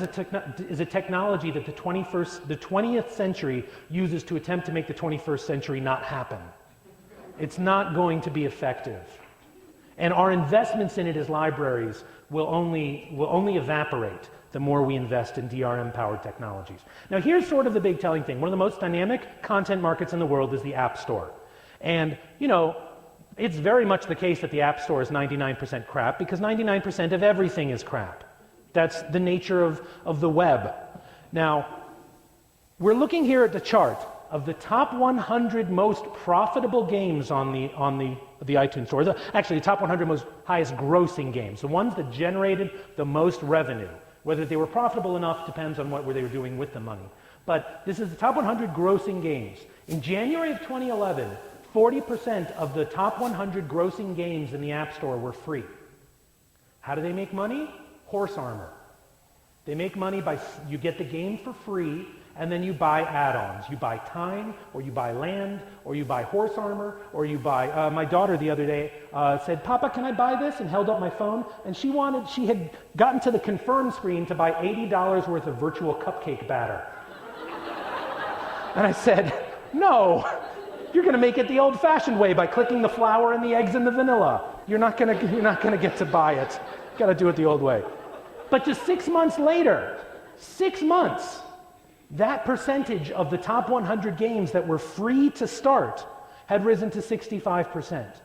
is a technology that the 20th century uses to attempt to make the 21st century not happen. It's not going to be effective. And our investments in it as libraries will only evaporate the more we invest in DRM-powered technologies. Now here's sort of the big telling thing. One of the most dynamic content markets in the world is the App Store. And, you know, it's very much the case that the App Store is 99% crap, because 99% of everything is crap. That's the nature of the web. Now, we're looking here at the chart of the top 100 most profitable games on the iTunes Store. Actually, the top 100 most highest grossing games, the ones that generated the most revenue. Whether they were profitable enough depends on what they were doing with the money. But this is the top 100 grossing games. In January of 2011, 40% of the top 100 grossing games in the App Store were free. How do they make money? Horse armor. They make money by, you get the game for free, and then you buy add-ons. You buy time, or you buy land, or you buy horse armor, or you buy, my daughter the other day said, "Papa, can I buy this?" and held up my phone, and she had gotten to the confirm screen to buy $80 worth of virtual cupcake batter. And I said, "No, you're gonna make it the old-fashioned way by clicking the flour and the eggs and the vanilla. You're not gonna get to buy it. You gotta do it the old way." But just 6 months later, 6 months, that percentage of the top 100 games that were free to start had risen to 65%.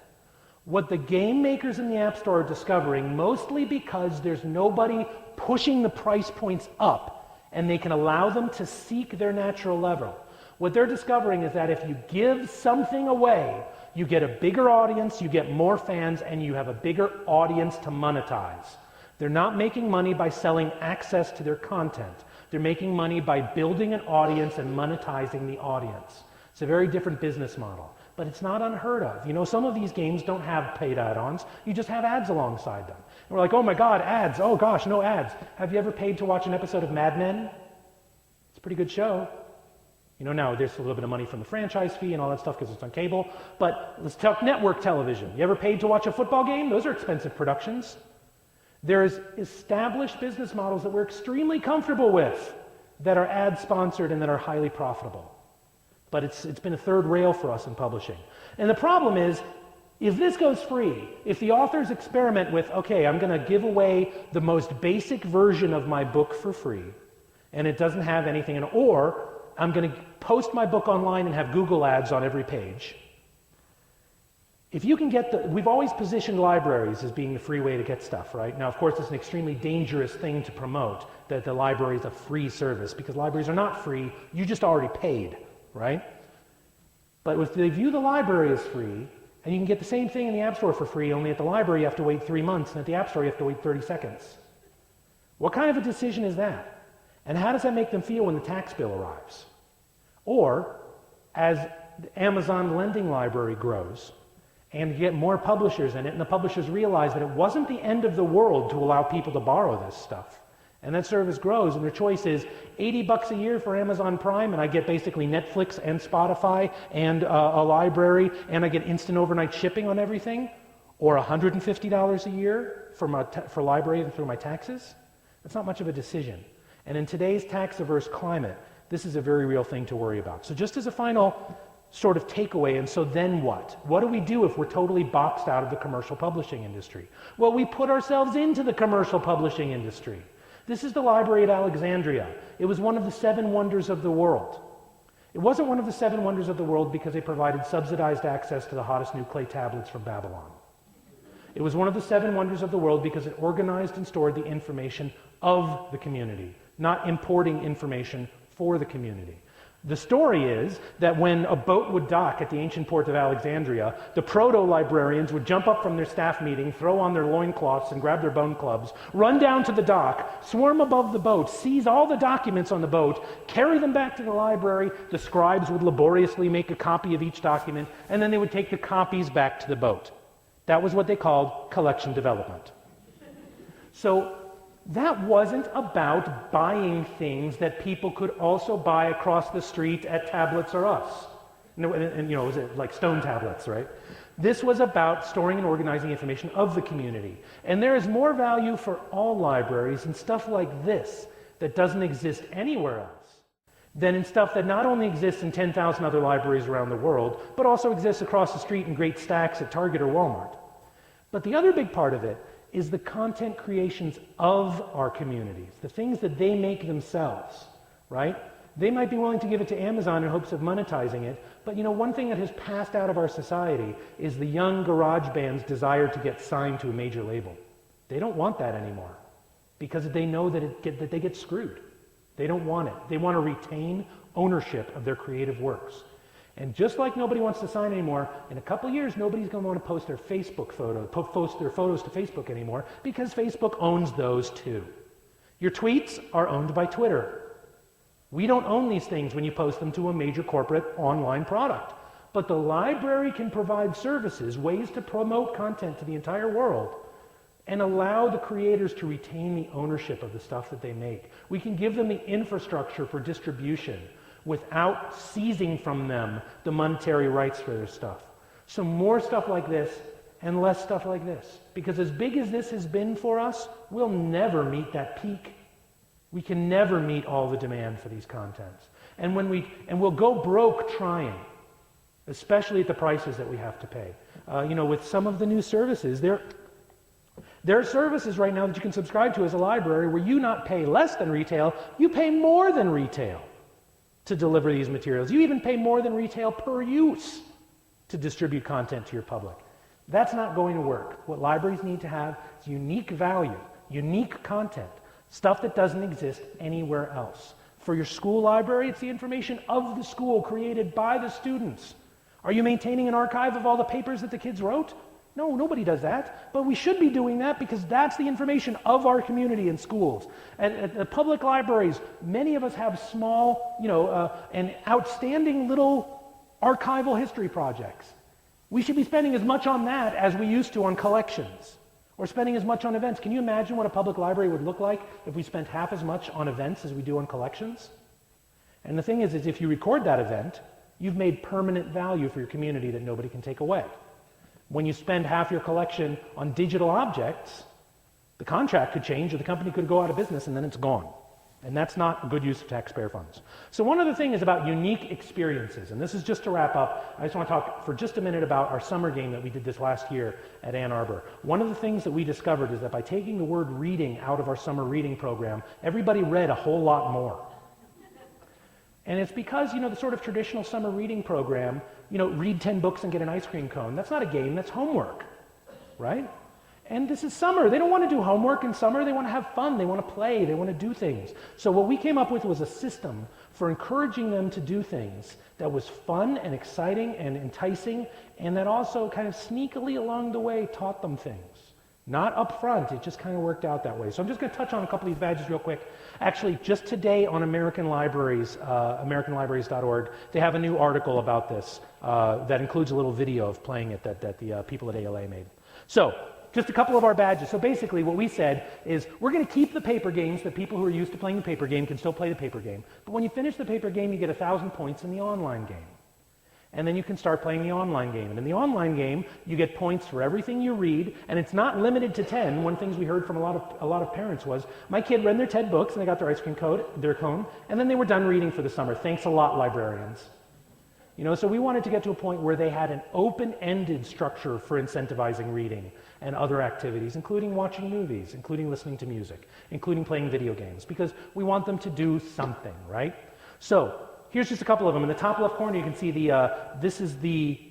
What the game makers in the App Store are discovering, mostly because there's nobody pushing the price points up and they can allow them to seek their natural level, what they're discovering is that if you give something away, you get a bigger audience, you get more fans, and you have a bigger audience to monetize. They're not making money by selling access to their content. They're making money by building an audience and monetizing the audience. It's a very different business model, but it's not unheard of. You know, some of these games don't have paid add-ons. You just have ads alongside them. And we're like, oh my God, ads. Oh gosh, no ads. Have you ever paid to watch an episode of Mad Men? It's a pretty good show. You know, now there's a little bit of money from the franchise fee and all that stuff because it's on cable, but let's talk network television. You ever paid to watch a football game? Those are expensive productions. There's established business models that we're extremely comfortable with that are ad-sponsored and that are highly profitable. But it's been a third rail for us in publishing. And the problem is, if this goes free, if the authors experiment with, okay, I'm going to give away the most basic version of my book for free, and it doesn't have anything in it, or I'm going to post my book online and have Google ads on every page. If you can get we've always positioned libraries as being the free way to get stuff, right? Now, of course, it's an extremely dangerous thing to promote, that the library is a free service, because libraries are not free, you just already paid, right? But if they view the library as free, and you can get the same thing in the App Store for free, only at the library you have to wait 3 months, and at the App Store you have to wait 30 seconds. What kind of a decision is that? And how does that make them feel when the tax bill arrives? Or, as the Amazon lending library grows, and you get more publishers in it, and the publishers realize that it wasn't the end of the world to allow people to borrow this stuff. And that service grows, and their choice is $80 a year for Amazon Prime, and I get basically Netflix and Spotify and a library, and I get instant overnight shipping on everything, or $150 a year for library and through my taxes. That's not much of a decision. And in today's tax-averse climate, this is a very real thing to worry about. So just as a final sort of takeaway, and so then what? What do we do if we're totally boxed out of the commercial publishing industry? Well, we put ourselves into the commercial publishing industry. This is the library at Alexandria. It was one of the 7 wonders of the world. It wasn't one of the 7 wonders of the world because they provided subsidized access to the hottest new clay tablets from Babylon. It was one of the 7 wonders of the world because it organized and stored the information of the community, not importing information for the community. The story is that when a boat would dock at the ancient port of Alexandria, the proto-librarians would jump up from their staff meeting, throw on their loincloths and grab their bone clubs, run down to the dock, swarm above the boat, seize all the documents on the boat, carry them back to the library. The scribes would laboriously make a copy of each document, and then they would take the copies back to the boat. That was what they called collection development. So that wasn't about buying things that people could also buy across the street at Tablets or Us. And you know, was it like stone tablets, right? This was about storing and organizing information of the community. And there is more value for all libraries in stuff like this that doesn't exist anywhere else than in stuff that not only exists in 10,000 other libraries around the world, but also exists across the street in great stacks at Target or Walmart. But the other big part of it is the content creations of our communities, the things that they make themselves, right? They might be willing to give it to Amazon in hopes of monetizing it, but you know, one thing that has passed out of our society is the young garage band's desire to get signed to a major label. They don't want that anymore because they know that they get screwed. They don't want it. They want to retain ownership of their creative works. And just like nobody wants to sign anymore, in a couple of years, nobody's going to want to post their Facebook photos, post their photos to Facebook anymore because Facebook owns those too. Your tweets are owned by Twitter. We don't own these things when you post them to a major corporate online product. But the library can provide services, ways to promote content to the entire world, and allow the creators to retain the ownership of the stuff that they make. We can give them the infrastructure for distribution without seizing from them the monetary rights for their stuff. So more stuff like this and less stuff like this. Because as big as this has been for us, we'll never meet that peak. We can never meet all the demand for these contents. And we'll go broke trying, especially at the prices that we have to pay. You know, with some of the new services, there are services right now that you can subscribe to as a library where you not pay less than retail, you pay more than retail to deliver these materials. You even pay more than retail per use to distribute content to your public. That's not going to work. What libraries need to have is unique value, unique content, stuff that doesn't exist anywhere else. For your school library, it's the information of the school created by the students. Are you maintaining an archive of all the papers that the kids wrote? No, nobody does that, but we should be doing that because that's the information of our community in schools. At the public libraries, many of us have small, and outstanding little archival history projects. We should be spending as much on that as we used to on collections, or spending as much on events. Can you imagine what a public library would look like if we spent half as much on events as we do on collections? And the thing is if you record that event, you've made permanent value for your community that nobody can take away. When you spend half your collection on digital objects, The contract could change or the company could go out of business and then it's gone. And that's not a good use of taxpayer funds. So one other thing is about unique experiences. And this is just to wrap up. I just want to talk for just a minute about our summer game that we did this last year at Ann Arbor. One of the things that we discovered is that by taking the word reading out of our summer reading program, everybody read a whole lot more. And it's because, the sort of traditional summer reading program, read 10 books and get an ice cream cone. That's not a game, that's homework, right? And this is summer. They don't want to do homework in summer. They want to have fun. They want to play. They want to do things. So what we came up with was a system for encouraging them to do things that was fun and exciting and enticing, and that also kind of sneakily along the way taught them things. Not up front. It just kind of worked out that way. So I'm just going to touch on a couple of these badges real quick. Actually, just today on American Libraries, AmericanLibraries.org, they have a new article about this that includes a little video of playing it that the people at ALA made. So, just a couple of our badges. So basically what we said is we're going to keep the paper games that people who are used to playing the paper game can still play the paper game. But when you finish the paper game, you get 1,000 points in the online game. And then you can start playing the online game. And in the online game, you get points for everything you read, and it's not limited to 10. One of the things we heard from a lot of parents was, my kid read their 10 books and they got their ice cream cone, and then they were done reading for the summer. Thanks a lot, librarians. So we wanted to get to a point where they had an open-ended structure for incentivizing reading and other activities, including watching movies, including listening to music, including playing video games, because we want them to do something, right? So here's just a couple of them. In the top left corner, you can see this is the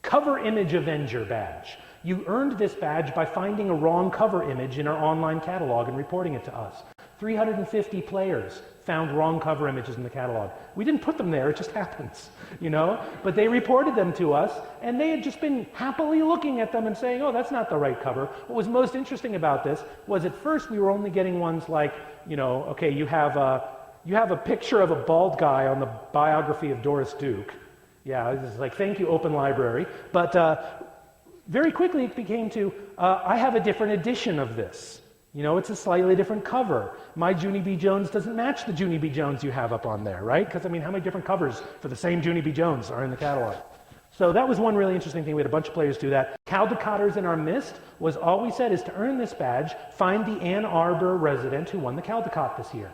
Cover Image Avenger badge. You earned this badge by finding a wrong cover image in our online catalog and reporting it to us. 350 players found wrong cover images in the catalog. We didn't put them there, it just happens, But they reported them to us, and they had just been happily looking at them and saying, oh, that's not the right cover. What was most interesting about this was at first we were only getting ones like, okay, you have a picture of a bald guy on the biography of Doris Duke. Yeah, this is like, thank you, Open Library. But very quickly it became to, I have a different edition of this. It's a slightly different cover. My Junie B. Jones doesn't match the Junie B. Jones you have up on there, right? Because, how many different covers for the same Junie B. Jones are in the catalog? So that was one really interesting thing. We had a bunch of players do that. Caldecotters in our midst was all we said is to earn this badge, find the Ann Arbor resident who won the Caldecott this year.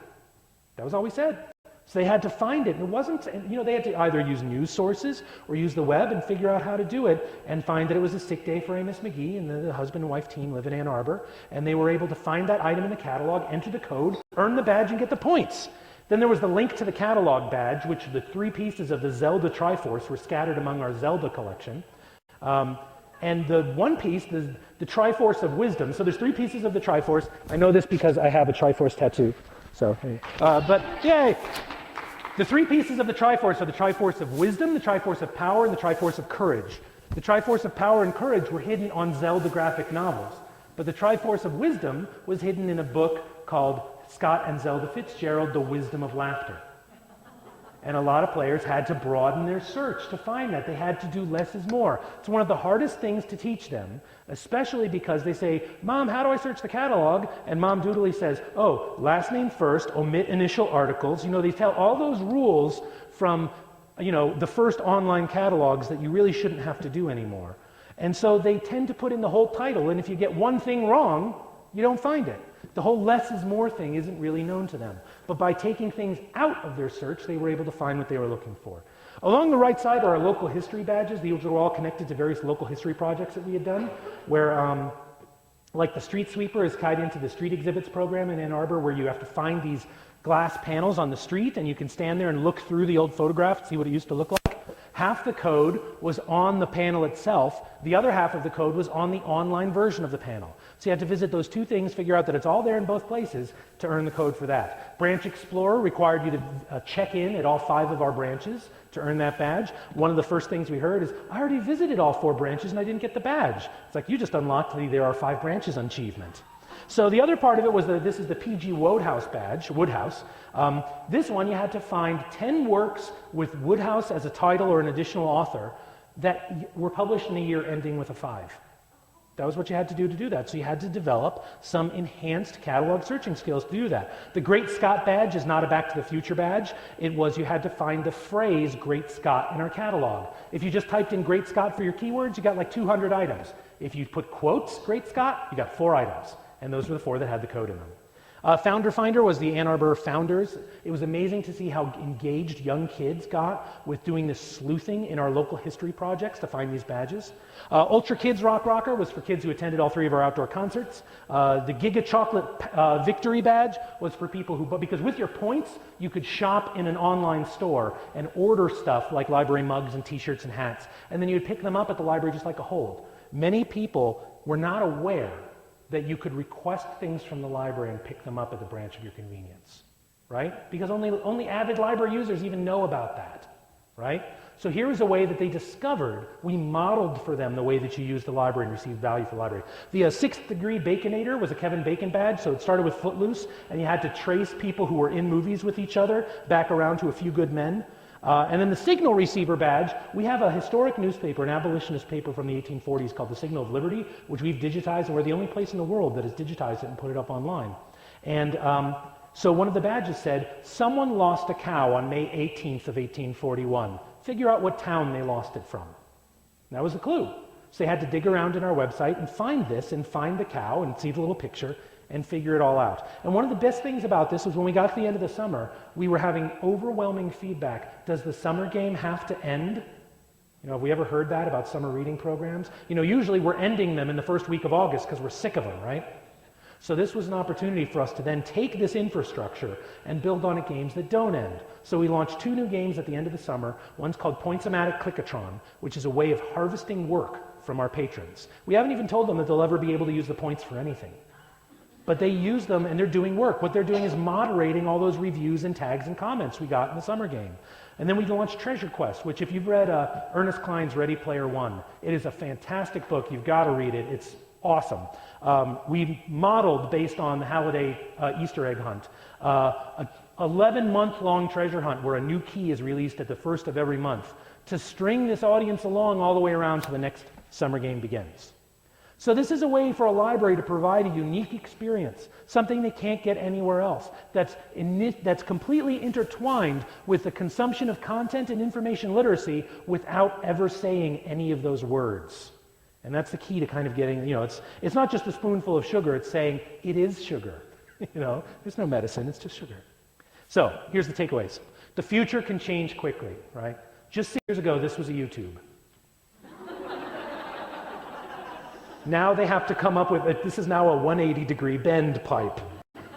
That was all we said. So they had to find it. And it wasn't, they had to either use news sources or use the web and figure out how to do it and find that it was a sick day for Amos McGee, and the husband and wife team live in Ann Arbor, and they were able to find that item in the catalog, enter the code, earn the badge, and get the points. Then there was the link to the catalog badge, which the 3 pieces of the Zelda Triforce were scattered among our Zelda collection. And the one piece, the Triforce of Wisdom, so there's 3 pieces of the Triforce. I know this because I have a Triforce tattoo. So, but yay! The 3 pieces of the Triforce are the Triforce of Wisdom, the Triforce of Power, and the Triforce of Courage. The Triforce of Power and Courage were hidden on Zelda graphic novels, but the Triforce of Wisdom was hidden in a book called Scott and Zelda Fitzgerald, The Wisdom of Laughter. And a lot of players had to broaden their search to find that. They had to do less is more. It's one of the hardest things to teach them, especially because they say, Mom, how do I search the catalog? And Mom doodly says, oh, last name first, omit initial articles. They tell all those rules from, the first online catalogs that you really shouldn't have to do anymore. And so they tend to put in the whole title, and if you get one thing wrong, you don't find it. The whole less is more thing isn't really known to them. But by taking things out of their search, they were able to find what they were looking for. Along the right side are our local history badges. These are all connected to various local history projects that we had done, where like the street sweeper is tied into the street exhibits program in Ann Arbor, where you have to find these glass panels on the street, and you can stand there and look through the old photograph and see what it used to look like. Half the code was on the panel itself. The other half of the code was on the online version of the panel. So you had to visit those 2 things, figure out that it's all there in both places to earn the code for that. Branch Explorer required you to check in at all 5 of our branches to earn that badge. One of the first things we heard is, I already visited all 4 branches and I didn't get the badge. It's like, you just unlocked the there are 5 branches achievement. So the other part of it was that this is the P.G. Wodehouse badge, Woodhouse. This one you had to find 10 works with Woodhouse as a title or an additional author that were published in a year ending with a 5. That was what you had to do that. So you had to develop some enhanced catalog searching skills to do that. The Great Scott badge is not a Back to the Future badge. It was you had to find the phrase Great Scott in our catalog. If you just typed in Great Scott for your keywords, you got like 200 items. If you put quotes Great Scott, you got 4 items. And those were the 4 that had the code in them. Founder Finder was the Ann Arbor founders. It was amazing to see how engaged young kids got with doing this sleuthing in our local history projects to find these badges. Ultra Kids Rock Rocker was for kids who attended all 3 of our outdoor concerts. The Giga Chocolate Victory Badge was for people who, because with your points, you could shop in an online store and order stuff like library mugs and t-shirts and hats, and then you would pick them up at the library just like a hold. Many people were not aware that you could request things from the library and pick them up at the branch of your convenience, right? Because only avid library users even know about that, right? So here is a way that they discovered. We modeled for them the way that you use the library and receive value for the library. The 6th Degree Baconator was a Kevin Bacon badge, so it started with Footloose, and you had to trace people who were in movies with each other back around to A Few Good Men. And then the Signal Receiver badge, we have a historic newspaper, an abolitionist paper from the 1840s called the Signal of Liberty, which we've digitized, and we're the only place in the world that has digitized it and put it up online. And so one of the badges said, someone lost a cow on May 18th of 1841. Figure out what town they lost it from. And that was the clue. So they had to dig around in our website and find this and find the cow and see the little picture and figure it all out. And one of the best things about this was when we got to the end of the summer, we were having overwhelming feedback. Does the summer game have to end? You know, have we ever heard that about summer reading programs? You know, usually we're ending them in the first week of August because we're sick of them, right? So this was an opportunity for us to then take this infrastructure and build on it games that don't end. So we launched 2 new games at the end of the summer. One's called Points-O-Matic Clickatron, which is a way of harvesting work from our patrons. We haven't even told them that they'll ever be able to use the points for anything. But they use them and they're doing work. What they're doing is moderating all those reviews and tags and comments we got in the summer game. And then we launched Treasure Quest, which if you've read Ernest Cline's Ready Player One, it is a fantastic book. You've got to read it. It's awesome. We modeled based on the Halliday Easter egg hunt, an 11-month-long treasure hunt where a new key is released at the first of every month to string this audience along all the way around till the next summer game begins. So this is a way for a library to provide a unique experience, something they can't get anywhere else, that's completely intertwined with the consumption of content and information literacy without ever saying any of those words. And that's the key to kind of getting, you know, it's not just a spoonful of sugar, it's saying it is sugar. You know, there's no medicine, it's just sugar. So here's the takeaways. The future can change quickly, right? Just 6 years ago, this was a YouTube. Now they have to come up with, this is now a 180-degree bend pipe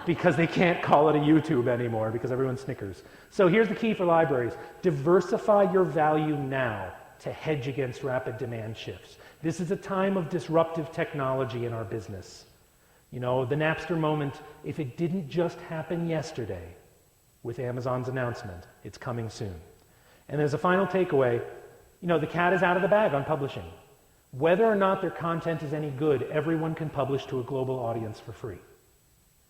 because they can't call it a YouTube anymore because everyone snickers. So here's the key for libraries. Diversify your value now to hedge against rapid demand shifts. This is a time of disruptive technology in our business. You know, the Napster moment, if it didn't just happen yesterday with Amazon's announcement, it's coming soon. And as a final takeaway, you know, the cat is out of the bag on publishing. Whether or not their content is any good, everyone can publish to a global audience for free.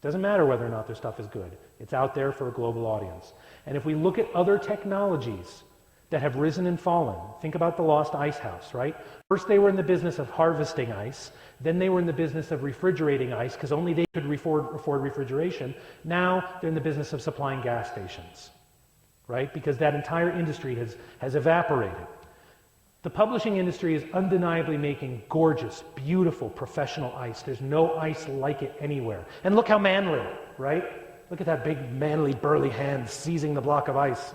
Doesn't matter whether or not their stuff is good. It's out there for a global audience. And if we look at other technologies that have risen and fallen, think about the Lost Ice House, right? First they were in the business of harvesting ice, then they were in the business of refrigerating ice because only they could afford refrigeration. Now they're in the business of supplying gas stations, right? Because that entire industry has evaporated. The publishing industry is undeniably making gorgeous, beautiful, professional ice. There's no ice like it anywhere. And look how manly, right? Look at that big, manly, burly hand seizing the block of ice.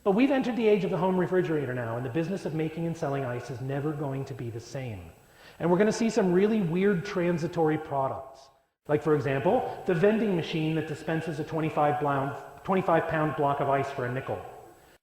But we've entered the age of the home refrigerator now, and the business of making and selling ice is never going to be the same. And we're going to see some really weird transitory products. Like, for example, the vending machine that dispenses a 25-pound block of ice for a nickel.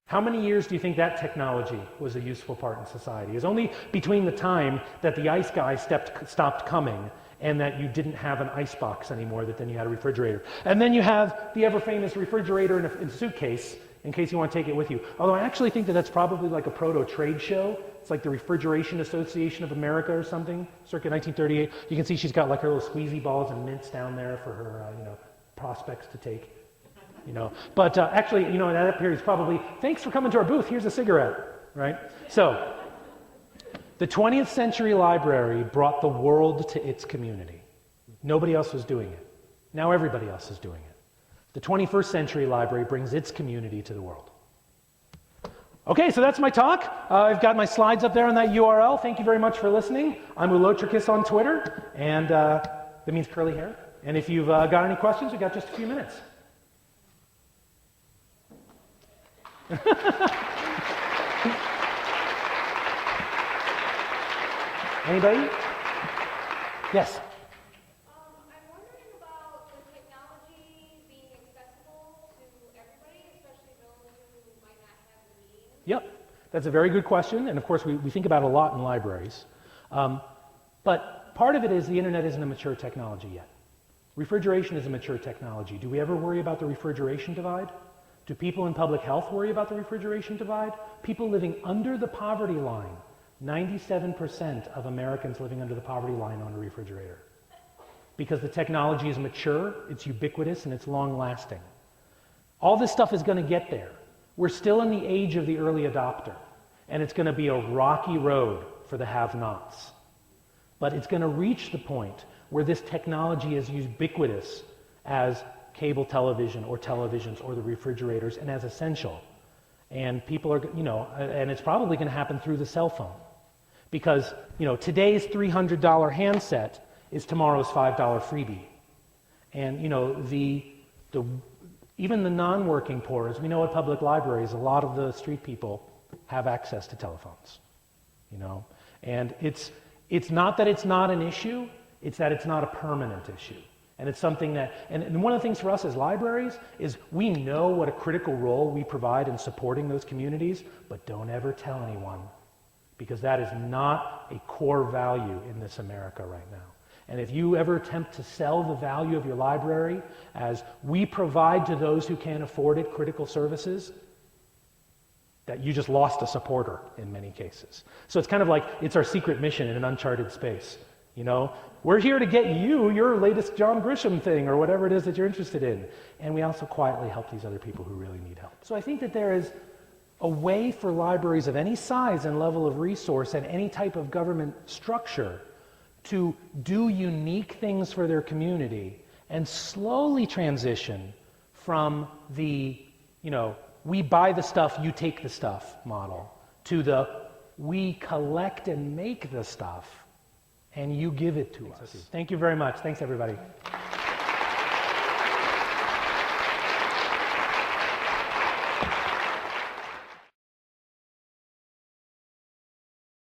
How many years do you think that technology was a useful part in society? It was only between the time that the ice guy stopped coming and that you didn't have an ice box anymore, that then you had a refrigerator. And then you have the ever-famous refrigerator in a suitcase in case you want to take it with you. Although I actually think that that's probably like a proto-trade show. It's like the Refrigeration Association of America or something, circa 1938. You can see she's got like her little squeezy balls and mints down there for her prospects to take. But actually, that period is probably, thanks for coming to our booth, here's a cigarette, right? So, The 20th century library brought the world to its community. Nobody else was doing it. Now everybody else is doing it. The 21st century library brings its community to the world. Okay, so that's my talk. I've got my slides up there on that URL. Thank you very much for listening. I'm Ulotrikis on Twitter, and that means curly hair. And if you've got any questions, we've got just a few minutes. Anybody? Yes? I'm wondering about the technology being accessible to everybody, especially those who might not have the means. Yep, that's a very good question, and of course we think about it a lot in libraries. But part of it is the internet isn't a mature technology yet. Refrigeration is a mature technology. Do we ever worry about the refrigeration divide? Do people in public health worry about the refrigeration divide? People living under the poverty line, 97% of Americans living under the poverty line own a refrigerator. Because the technology is mature, it's ubiquitous, and it's long-lasting. All this stuff is going to get there. We're still in the age of the early adopter, and it's going to be a rocky road for the have-nots. But it's going to reach the point where this technology is ubiquitous as cable television or televisions or the refrigerators and as essential. And people are, and it's probably going to happen through the cell phone. Because, today's $300 handset is tomorrow's $5 freebie. And, even the non-working poor, as we know at public libraries, a lot of the street people have access to telephones, And it's not that it's not an issue, it's that it's not a permanent issue. And it's something that, and one of the things for us as libraries is we know what a critical role we provide in supporting those communities, but don't ever tell anyone, because that is not a core value in this America right now. And if you ever attempt to sell the value of your library as we provide to those who can't afford it critical services, that you just lost a supporter in many cases. So it's kind of like it's our secret mission in an uncharted space. We're here to get you your latest John Grisham thing or whatever it is that you're interested in. And we also quietly help these other people who really need help. So I think that there is a way for libraries of any size and level of resource and any type of government structure to do unique things for their community and slowly transition from the, we buy the stuff, you take the stuff model to the we collect and make the stuff and you give it to us. Thank you very much. Thanks, everybody.